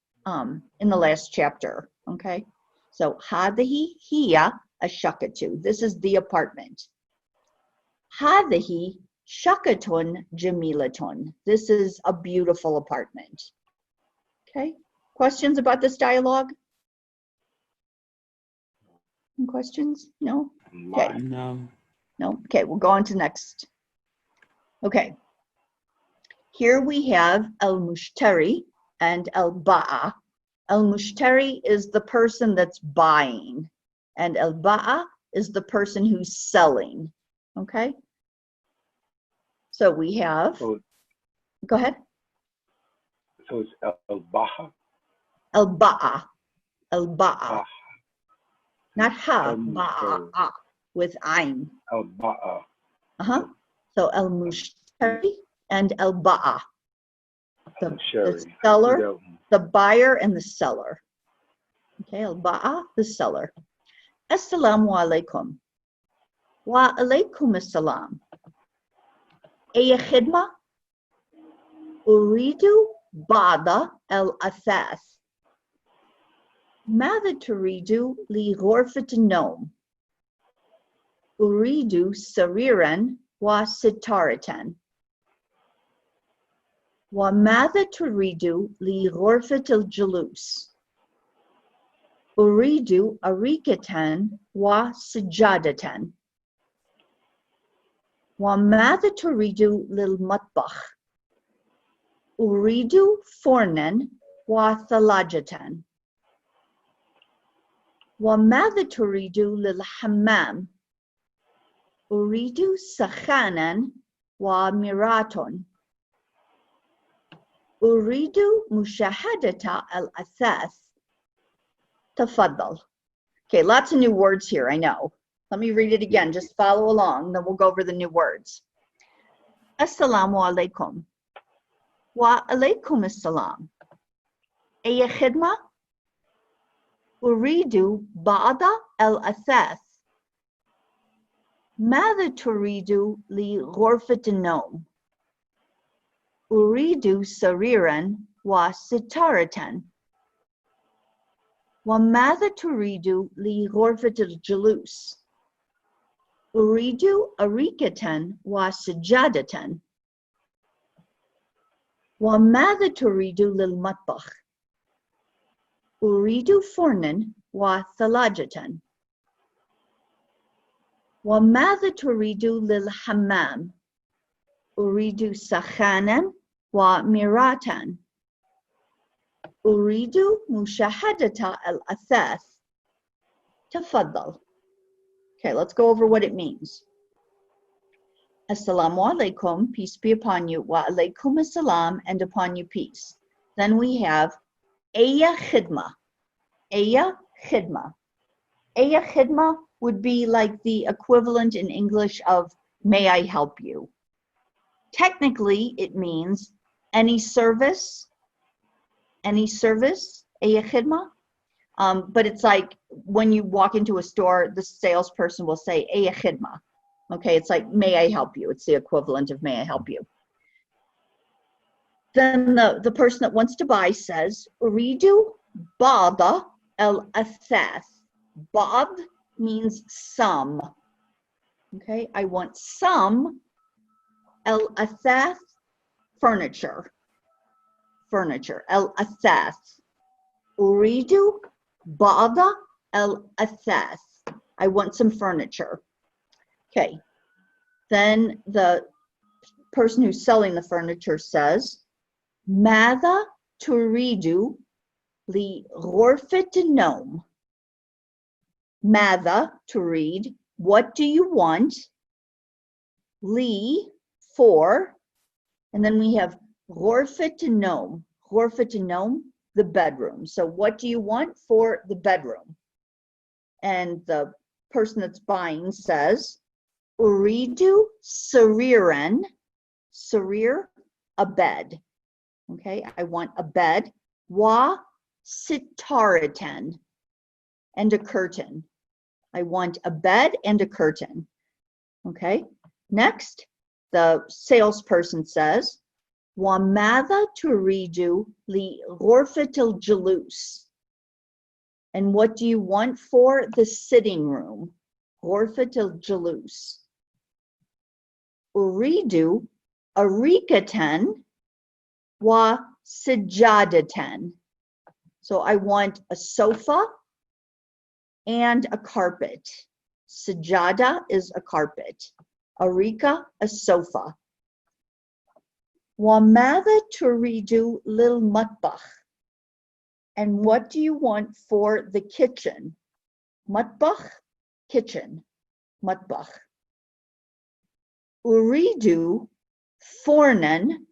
Speaker 1: chapter. Okay, so hadahi hiya ashakatu. This is the apartment. Hadahi shakatun jamilatun. This is a beautiful apartment. Okay, questions about this dialogue? Any questions? No? Okay.
Speaker 3: No.
Speaker 1: No? Okay, we'll go on to next. Okay. Here we have al-mushtari and al-ba'a. Al-mushtari is the person that's buying, and al-ba'a is the person who's selling. Okay? So we have,
Speaker 2: So
Speaker 1: go ahead.
Speaker 2: so it's al-baha.
Speaker 1: Al-ba'a. Al-ba'a.
Speaker 2: Ah,
Speaker 1: Not ha,
Speaker 2: al-mushtari.
Speaker 1: ba'a, with ayn.
Speaker 2: Al-ba'a.
Speaker 1: Uh-huh. So al-mushtari and al-ba'a. The
Speaker 2: Sherry.
Speaker 1: seller, the buyer, and the seller. Okay, al-ba'a, the seller. Assalamu alaikum. Wa alaikum assalam. Aya khidma? Uridu ba'da al-athas. ماذا تريد لغرفة النوم؟ أريد سريرا وستارة. وماذا تريد لغرفة الجلوس؟ أريد أريكة وسجادة. وماذا تريد للمطبخ؟ أريد فرنا وثلاجة. وماذا تريد للحمام؟ أريد سخانا ومراة. أريد مشاهدة الأثاث. تفضل. Okay, lots of new words here, I know. Let me read it again, just follow along, then we'll go over the new words. Assalamu alaikum. Wa alaikum assalam. Aya khidma? أريد بعض الأثاث. ماذا تريد لغرفة النوم؟ أريد سريرا وستارة. وماذا تريد لغرفة الجلوس؟ أريد أريكة وسجادة. وماذا تريد للمطبخ؟ أريد فرنا وثلاجة. وماذا تريد للحمام؟ أريد سخانا ومراة. أريد مشاهدة الأثاث. تفضل. Okay, let's go over what it means. Assalamu alaikum, peace be upon you. Wa alaikum assalam, and upon you peace. Then we have Aya khidma. Aya khidma. Aya khidma would be like the equivalent in English of may I help you. Technically, it means any service, aya khidma. But it's like when you walk into a store, the salesperson will say aya khidma. Okay, it's like may I help you. It's the equivalent of may I help you. Then the person that wants to buy says, Uridu ba'da al-athas. Ba'd means some. Okay, I want some al-athas, furniture. Furniture, al-athas. Uridu ba'da al-athas. I want some furniture. Okay, then the person who's selling the furniture says, ماذا تريد لغرفة النوم? ماذا تريد? What do you want? لي, for, and then we have غرفة النوم. غرفة النوم, the bedroom. So what do you want for the bedroom? And the person that's buying says, أريد سريرا. Sarir, a bed. Okay, I want a bed. Wa sitaratan, and a curtain. I want a bed and a curtain. Okay, next, the salesperson says, Wa madha turidu li ghurfatil julus. And what do you want for the sitting room? Ghurfatil julus. Uridu arikatan wa sajadatan. So I want a sofa and a carpet. Sajada is a carpet. Arika, a sofa. Wa madha turidu lil matbakh. And what do you want for the kitchen? Matbach, kitchen, matbach. Uridu, fornen,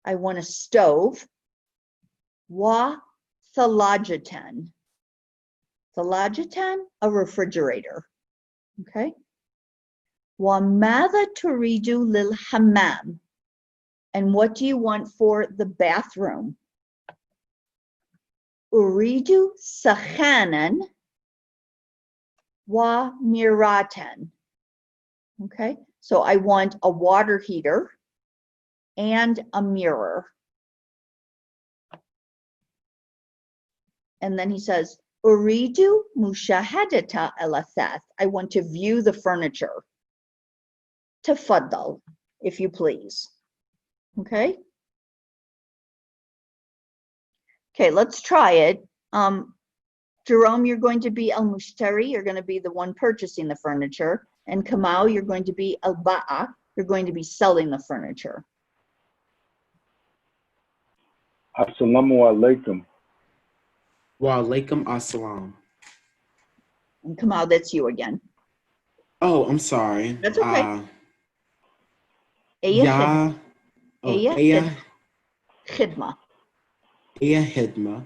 Speaker 1: I want a stove. Wa thalajaten. Thalajaten, a refrigerator. Okay. Wa matha turidu lil hammam. And what do you want for the bathroom? Uridu sachanan wa miraten. Okay, so I want a water heater and a mirror. And then he says, Uridu mushahadata al-athath. I want to view the furniture. Tafaddal, if you please. Okay. Okay, let's try it. Jerome, you're going to be al-mushtari. You're going to be the one purchasing the furniture. And Kamal, you're going to be al-ba'a. You're going to be selling the furniture.
Speaker 2: Assalamu alaikum.
Speaker 3: Wa alaikum assalam.
Speaker 1: And Kamal, that's you again.
Speaker 3: Oh, I'm sorry.
Speaker 1: That's okay.
Speaker 3: Ya. Oh, Aya
Speaker 1: Khidma.
Speaker 3: Hidma.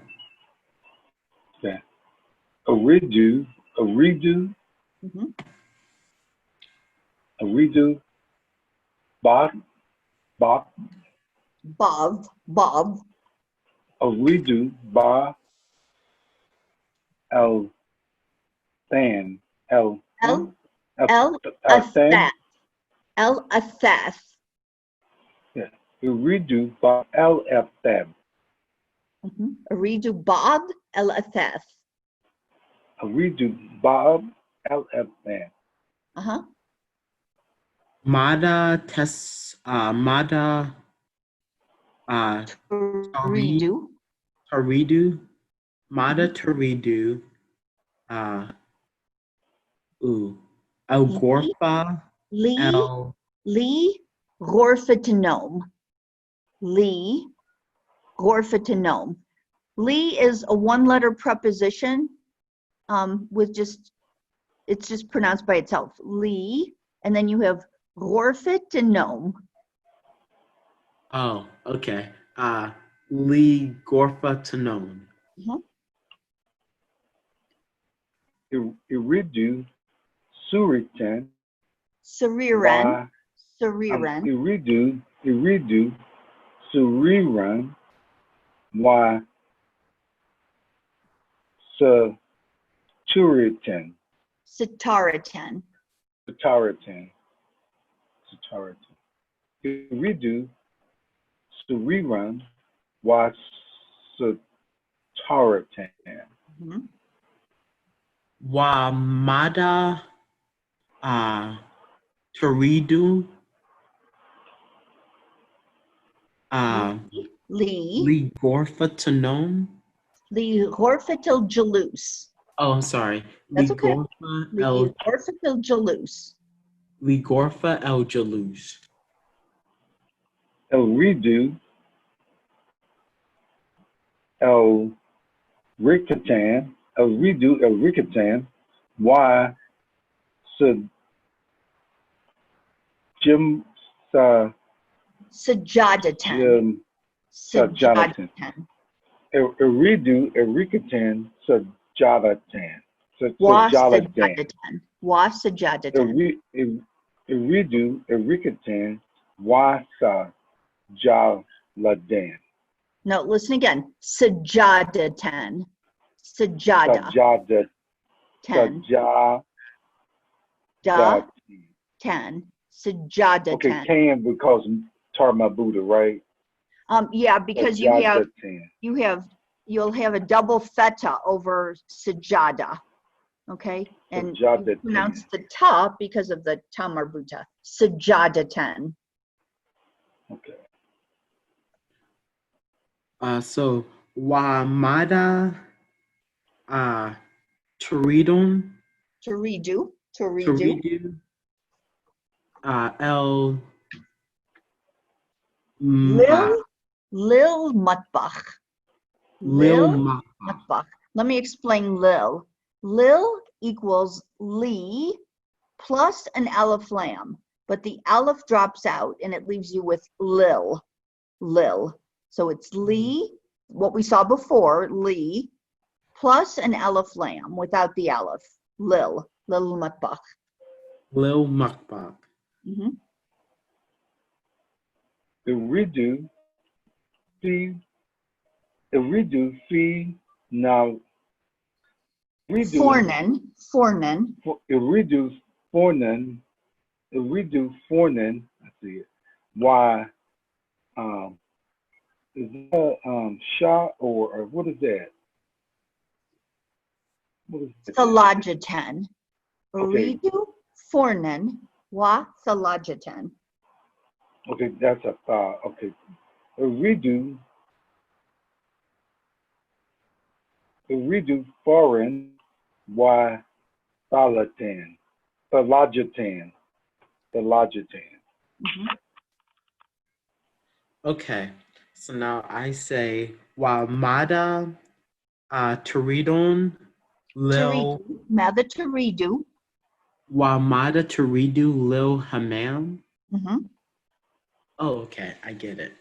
Speaker 2: Okay. Aridu,
Speaker 1: Mhm.
Speaker 2: Bob,
Speaker 1: Bav.
Speaker 2: Aridu, Ba, El, Than, El,
Speaker 1: El
Speaker 2: Than,
Speaker 1: Athath. El Athath.
Speaker 2: yeah. Aridu, Ba, El, Than.
Speaker 1: Aridu Bad El Athath.
Speaker 2: Aridu, Bob, El, Than.
Speaker 3: Mada
Speaker 1: Turidu.
Speaker 3: Taridu. Mada Taridu. El Gorfa.
Speaker 1: Li Gorfatanom. Li Gorfatanom. Li is a one-letter preposition with it's just pronounced by itself. Li, and then you have Gorfatanom.
Speaker 3: Oh, okay. Li Gorfa Tanon.
Speaker 2: Iridu, Suritan.
Speaker 1: Sariran.
Speaker 2: Iridu, Suriran. Why? Saturitan.
Speaker 1: Sitaritan.
Speaker 2: Iridu, Suriran. Why? Sataritan.
Speaker 3: Wa Mada Taridu. Li Gorfa Tanon.
Speaker 1: Li Gorfatil Jalus.
Speaker 3: Oh, I'm sorry.
Speaker 1: That's okay.
Speaker 3: Li
Speaker 1: Gorfatil Jalus.
Speaker 3: Li Gorfa El Jalus.
Speaker 2: El Ridu, El Ricatan, El Ridu, El Ricatan, why Jim
Speaker 1: Sajadatan.
Speaker 2: Sajadatan. El Ridu, El Ricatan, Sajadatan.
Speaker 1: Wa Sajadatan.
Speaker 2: El Ridu, El Ricatan, why Sajadatan.
Speaker 1: No, listen again. Sajadatan. Sajada. Sajadatan. Sajadatan.
Speaker 2: Okay, tan because Tarma Buddha, right?
Speaker 1: Yeah, because you'll have a double theta over sajada. Okay, and you pronounce the ta because of the tamarbuta. Sajadatan.
Speaker 2: Okay.
Speaker 3: So Wa Mada Turidon.
Speaker 1: Turidu.
Speaker 3: El
Speaker 1: Lil Matbach.
Speaker 3: Lil Matbach.
Speaker 1: matbach. Let me explain lil. Lil equals li plus an aleph lam, but the aleph drops out and it leaves you with lil. Lil. So it's li, what we saw before, li, plus an aleph lam without the aleph. Lil. Lil matbach.
Speaker 3: Lil Makbak.
Speaker 2: Iridu fi now.
Speaker 1: Fornen.
Speaker 2: Iridu fornen. I see it. Why? Is that Shah or what is that? What is that?
Speaker 1: Salajaten.
Speaker 2: Okay.
Speaker 1: Uridu fornen wa salajaten.
Speaker 2: Okay, that's a okay. Iridu foreign why Salatan. Salajatan.
Speaker 3: Okay, so now I say Wamada Turidon Lil
Speaker 1: Taridu. Mother Taridu.
Speaker 3: Wamada Turidu Lil Hamam.
Speaker 1: Mhm.
Speaker 3: Oh, okay, I get it.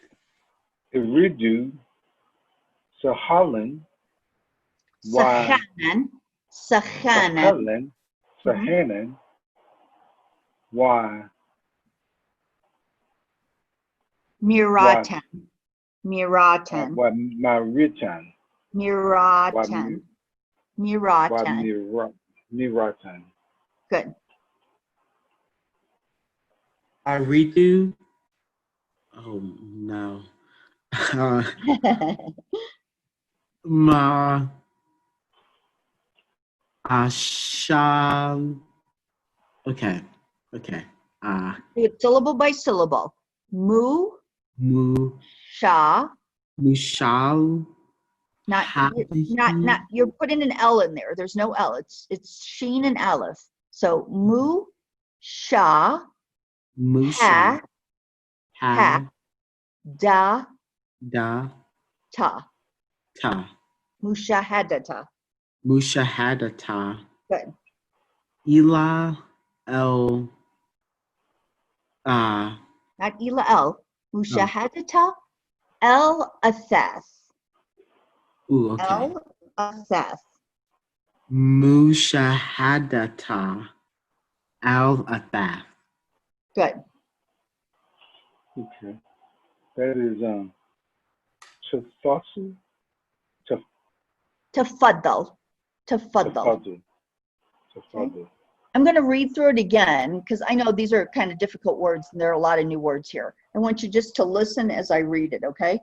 Speaker 2: Iridu Sahalan why
Speaker 1: Sahanan.
Speaker 2: Sahanan why
Speaker 1: Miratan.
Speaker 2: why Maritan
Speaker 1: Miratan.
Speaker 2: Miratan.
Speaker 1: Good.
Speaker 3: Aridu. Oh no. Ma Ashal. Okay.
Speaker 1: Do it syllable by syllable. Mu,
Speaker 3: Mu
Speaker 1: sha.
Speaker 3: Mushal.
Speaker 1: Not. You're putting an L in there. There's no L. It's sheen and aleph. So mu, sha,
Speaker 3: Musha.
Speaker 1: ha, da,
Speaker 3: Da
Speaker 1: ta.
Speaker 3: Ta.
Speaker 1: Mushahadata.
Speaker 3: Mushahadata.
Speaker 1: Good.
Speaker 3: Ila El
Speaker 1: Not ila el. Mushahadata el athas.
Speaker 3: okay.
Speaker 1: El athas.
Speaker 3: Mushahadata Al Athath.
Speaker 1: Good.
Speaker 2: Okay. That is Tafasu.
Speaker 1: Tafaddal.
Speaker 2: Tafadul.
Speaker 1: I'm going to read through it again because I know these are kind of difficult words and there are a lot of new words here. I want you just to listen as I read it, okay?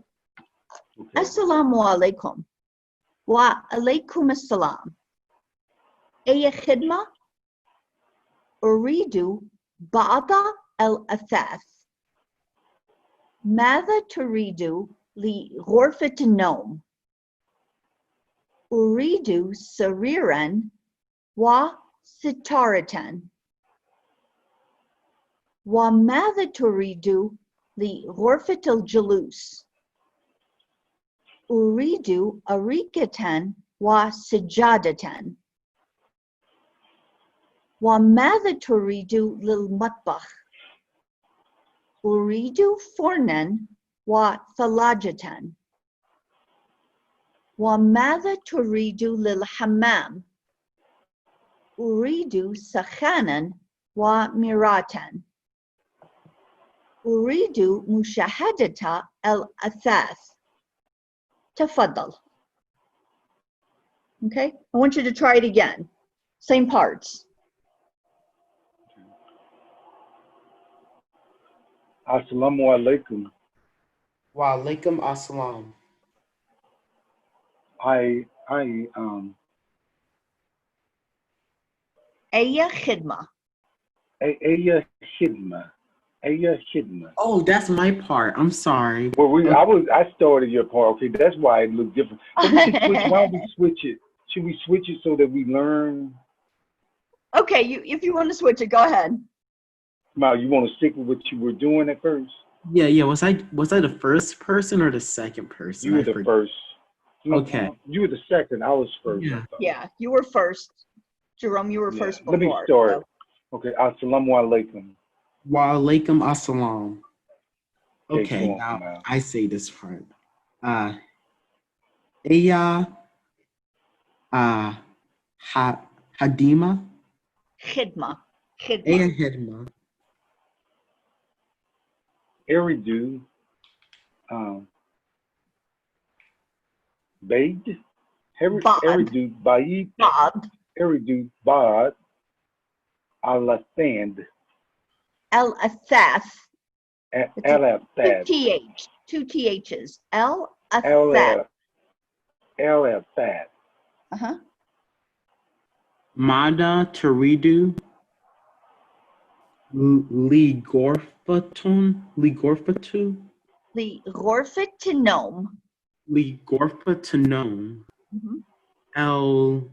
Speaker 1: Assalamu alaikum. Wa alaikum assalam. Aya khidma uridu ba'da al-athas. ماذا تريد لغرفة النوم؟ أريد سريرا وستارة. وماذا تريد لغرفة الجلوس؟ أريد أريكة وسجادة. وماذا تريد للمطبخ؟ أريد فرنا وثلاجة. وماذا تريد للحمام؟ أريد سخانا ومراتا. أريد مشاهدة الأثاث. تفضل. Okay, I want you to try it again. Same parts.
Speaker 2: Assalamu alaikum.
Speaker 3: Wa alaikum assalam.
Speaker 1: Aya khidma.
Speaker 2: Aya Khidma.
Speaker 3: Oh, that's my part. I'm sorry.
Speaker 2: Well, I started your part. Okay, that's why it looked different. But we can switch. Why don't we switch it? Should we switch it so that we learn?
Speaker 1: Okay, if you want to switch it, go ahead.
Speaker 2: Mal, you want to stick with what you were doing at first?
Speaker 3: Yeah. Was I the first person or the second person?
Speaker 2: You were the first. No,
Speaker 3: Okay.
Speaker 2: you were the second. I was first.
Speaker 3: Yeah.
Speaker 2: I thought.
Speaker 1: Yeah, you were first. Jerome, you were
Speaker 2: Yeah.
Speaker 1: first
Speaker 2: Let me
Speaker 1: before.
Speaker 2: start.
Speaker 1: So,
Speaker 2: Okay. Assalamu alaikum.
Speaker 3: Wa alaikum assalam.
Speaker 2: Okay,
Speaker 3: Okay,
Speaker 2: go on,
Speaker 3: now
Speaker 2: Kamal.
Speaker 3: I say this part. Uh, Eya uh, Hadima.
Speaker 1: khidma, khidma,
Speaker 3: Eya Hedma.
Speaker 2: Eridu, um, Baid,
Speaker 1: bod,
Speaker 2: Eridu, Baid,
Speaker 1: bob,
Speaker 2: Eridu, Bad, Alasand,
Speaker 1: el athath, it's
Speaker 2: Alafad,
Speaker 1: two ths, el athath.
Speaker 2: Alaf, Alafad,
Speaker 1: Uh-huh.
Speaker 3: Mada Taridu. Ligorfatun.
Speaker 1: The ghorfet to gnome.
Speaker 3: Ligorfatanome.
Speaker 1: Mhm.
Speaker 3: El.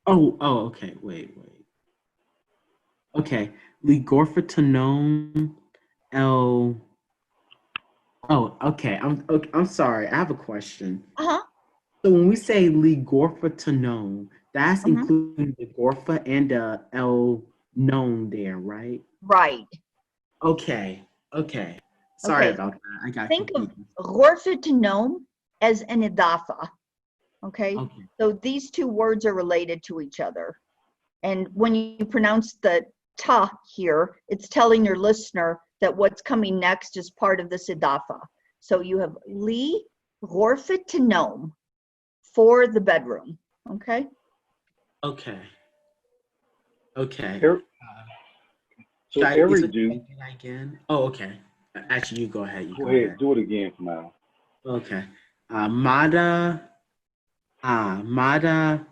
Speaker 3: Okay. Wait. Okay. Ligorfatanome. El. Oh, okay. I'm sorry. I have a question.
Speaker 1: Uh-huh.
Speaker 3: So when we say Ligorfatanome, that's
Speaker 1: Mhm.
Speaker 3: including the Gorfa and the El known there, right?
Speaker 1: Right.
Speaker 3: Okay. Sorry
Speaker 1: Okay.
Speaker 3: about that. I got
Speaker 1: Think of
Speaker 3: confused.
Speaker 1: ghorfet to gnome as an idafa. Okay.
Speaker 3: Okay.
Speaker 1: So these two words are related to each other. And when you pronounce the ta here, it's telling your listener that what's coming next is part of this idafa. So you have li ghorfet to gnome for the bedroom. Okay.
Speaker 3: Okay.
Speaker 2: Er, so
Speaker 3: Is it
Speaker 2: Eridu,
Speaker 3: do that again? Oh, okay. Actually, you go ahead.
Speaker 2: go ahead, do it again, Kamal.
Speaker 3: Okay. Mada. Mada.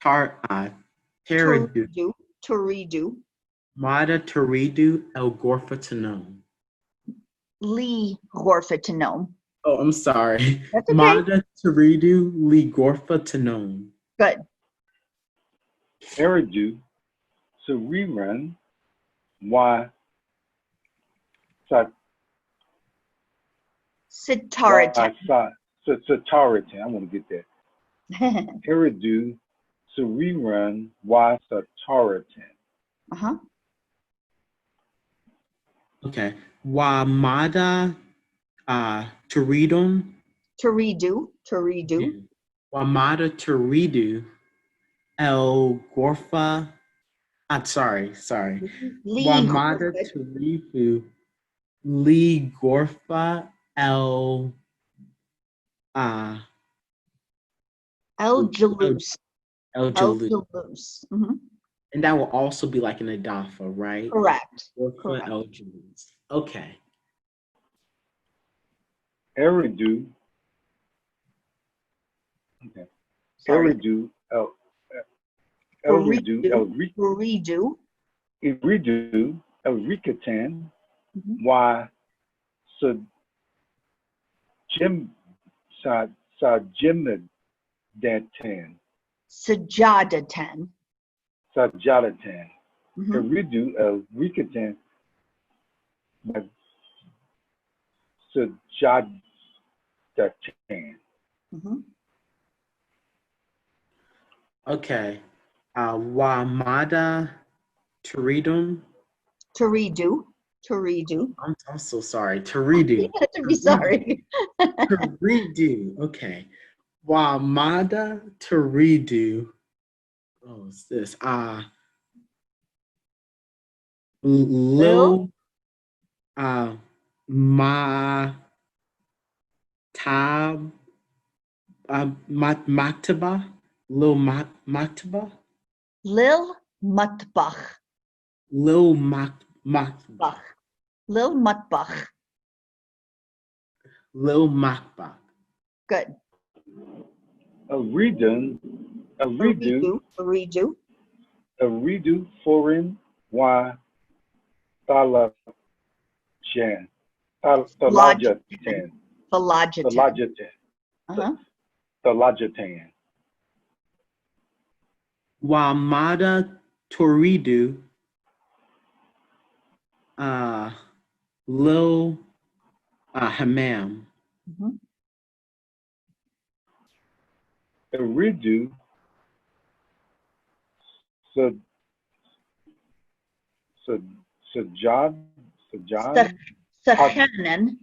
Speaker 3: Taridu.
Speaker 1: To redo.
Speaker 3: Mada Taridu El Gorfatanom.
Speaker 1: Li ghorfet to gnome.
Speaker 3: Oh, I'm sorry.
Speaker 1: That's okay.
Speaker 3: Mada Taridu Li Gorfatanom.
Speaker 1: Good.
Speaker 2: Eridu, so rerun, why,
Speaker 1: Sitaritan.
Speaker 2: Sataritan, I want to get that. Eridu, so rerun, why Sataritan.
Speaker 1: Uh-huh.
Speaker 3: Okay. Wamada Turidon.
Speaker 1: To redo.
Speaker 3: Wamada Turidu El Gorfa. I'm sorry.
Speaker 1: Li
Speaker 3: Wamada
Speaker 1: ghorfet.
Speaker 3: Turidu Li Gorfa El uh
Speaker 1: El
Speaker 3: El,
Speaker 1: jalus.
Speaker 3: El
Speaker 1: El
Speaker 3: Jalou.
Speaker 1: jalus. Mhm.
Speaker 3: And that will also be like an Adafa, right?
Speaker 1: Correct.
Speaker 3: Gorfa
Speaker 1: Correct.
Speaker 3: El Jalous. Okay.
Speaker 2: Eridu, okay.
Speaker 1: Sorry.
Speaker 2: Eridu,
Speaker 1: To
Speaker 2: Eridu,
Speaker 1: redo.
Speaker 2: Eridu, Elricatan,
Speaker 1: Mhm.
Speaker 2: why so Jim sa Jimdatan,
Speaker 1: Sajadatan.
Speaker 2: Sajadatan.
Speaker 1: Mhm.
Speaker 2: Eridu, Elricatan, Sajadatan.
Speaker 1: Mhm.
Speaker 3: Okay. Wamada Turidum.
Speaker 1: To redo.
Speaker 3: I'm so sorry.
Speaker 1: You
Speaker 3: Turidu.
Speaker 1: have to be sorry.
Speaker 3: Turidu. Okay. Wamada Turidu. Oh, what's this?
Speaker 1: Lil
Speaker 3: Lil Ma Tab Maktaba. Lil Maktaba.
Speaker 1: Lil Matbach.
Speaker 3: Lil Maktaba.
Speaker 1: Lil Matbach.
Speaker 3: Lil Makba.
Speaker 1: Good.
Speaker 2: A redo,
Speaker 1: A redo.
Speaker 2: a redo foreign, why Thala Jan,
Speaker 1: Logitech.
Speaker 2: Thalajatan,
Speaker 1: The Logitech.
Speaker 2: Thalajatan,
Speaker 1: Uh-huh.
Speaker 2: Thalajatan.
Speaker 3: Wamada Toridu. Uh Lil Hamam.
Speaker 1: Mhm.
Speaker 2: Uridu, Sajad,
Speaker 1: Sahanan,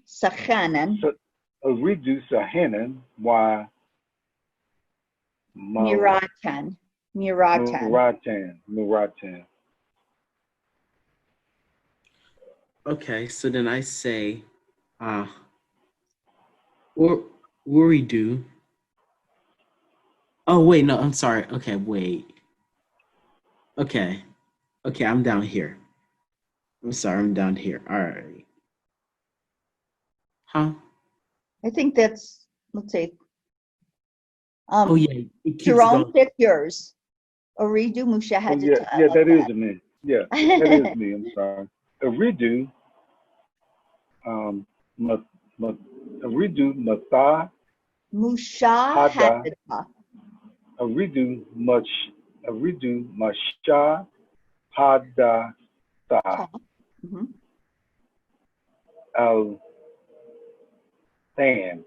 Speaker 2: Uridu Sahanan, wa
Speaker 1: Miratan.
Speaker 2: Muratan.
Speaker 3: Okay, so then I say, Uridu. Oh, wait, no, I'm sorry. Okay, wait. Okay, I'm down here. I'm sorry, I'm down here. All right. Huh?
Speaker 1: I think that's, let's see.
Speaker 3: Oh, yeah, it keeps
Speaker 1: Jerome,
Speaker 3: going.
Speaker 1: pick yours. Uridu
Speaker 2: Oh,
Speaker 1: mushahadata.
Speaker 2: yeah, that is me. Yeah, that is me. I'm sorry. Uridu, Uridu Mata Hada.
Speaker 1: Mushahadata.
Speaker 2: Uridu Masha Hada
Speaker 1: Mhm.
Speaker 2: Al Than.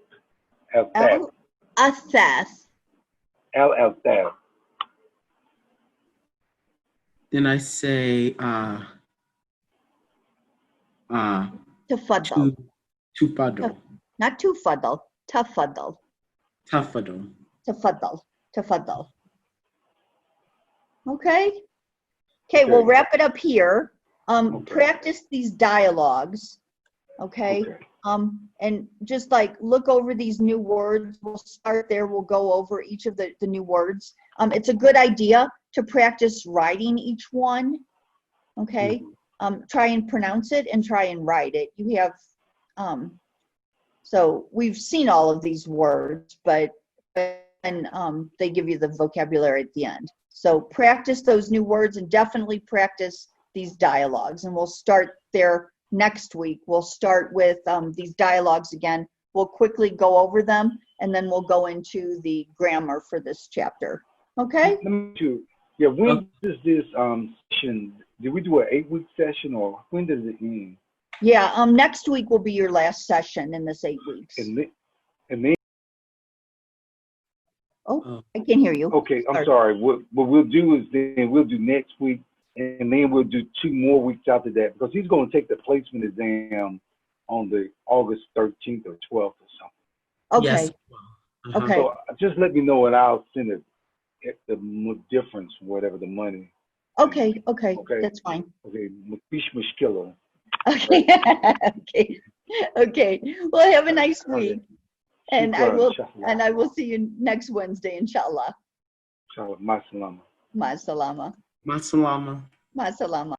Speaker 1: Al-Athas.
Speaker 2: Al Than.
Speaker 3: Then I say,
Speaker 1: Tafaddal.
Speaker 3: Tufadal.
Speaker 1: Not tufaddal. Tafaddal.
Speaker 3: Tafadal.
Speaker 1: Tafaddal. Okay. Okay, we'll wrap it up here. Practice these dialogues. Okay. And just like look over these new words. We'll start there. We'll go over each of the new words. It's a good idea to practice writing each one. Okay. Try and pronounce it and try and write it. You have, so we've seen all of these words, but they give you the vocabulary at the end. So practice those new words and definitely practice these dialogues. And we'll start there next week. We'll start with these dialogues again. We'll quickly go over them and then we'll go into the grammar for this chapter. Okay?
Speaker 2: Yeah, when does this session, did we do an 8-week session or when does it end?
Speaker 1: Yeah, next week will be your last session in this 8 weeks.
Speaker 2: And then
Speaker 1: Oh, I can't hear you.
Speaker 2: okay, I'm sorry. What we'll do is then we'll do next week and then we'll do 2 more weeks after that because he's going to take the placement exam on the August 13th or 12th or something.
Speaker 1: Okay.
Speaker 3: Yes.
Speaker 1: Okay.
Speaker 2: So just let me know and I'll send it the difference, whatever the money.
Speaker 1: Okay. That's fine.
Speaker 2: Okay, Mafish Mushkila.
Speaker 1: Okay. Okay. Well, have a nice week. And I will see you next Wednesday, inshallah.
Speaker 2: Inshallah. Ma salama.
Speaker 1: Ma salama.
Speaker 3: Masalama.
Speaker 1: Ma salama.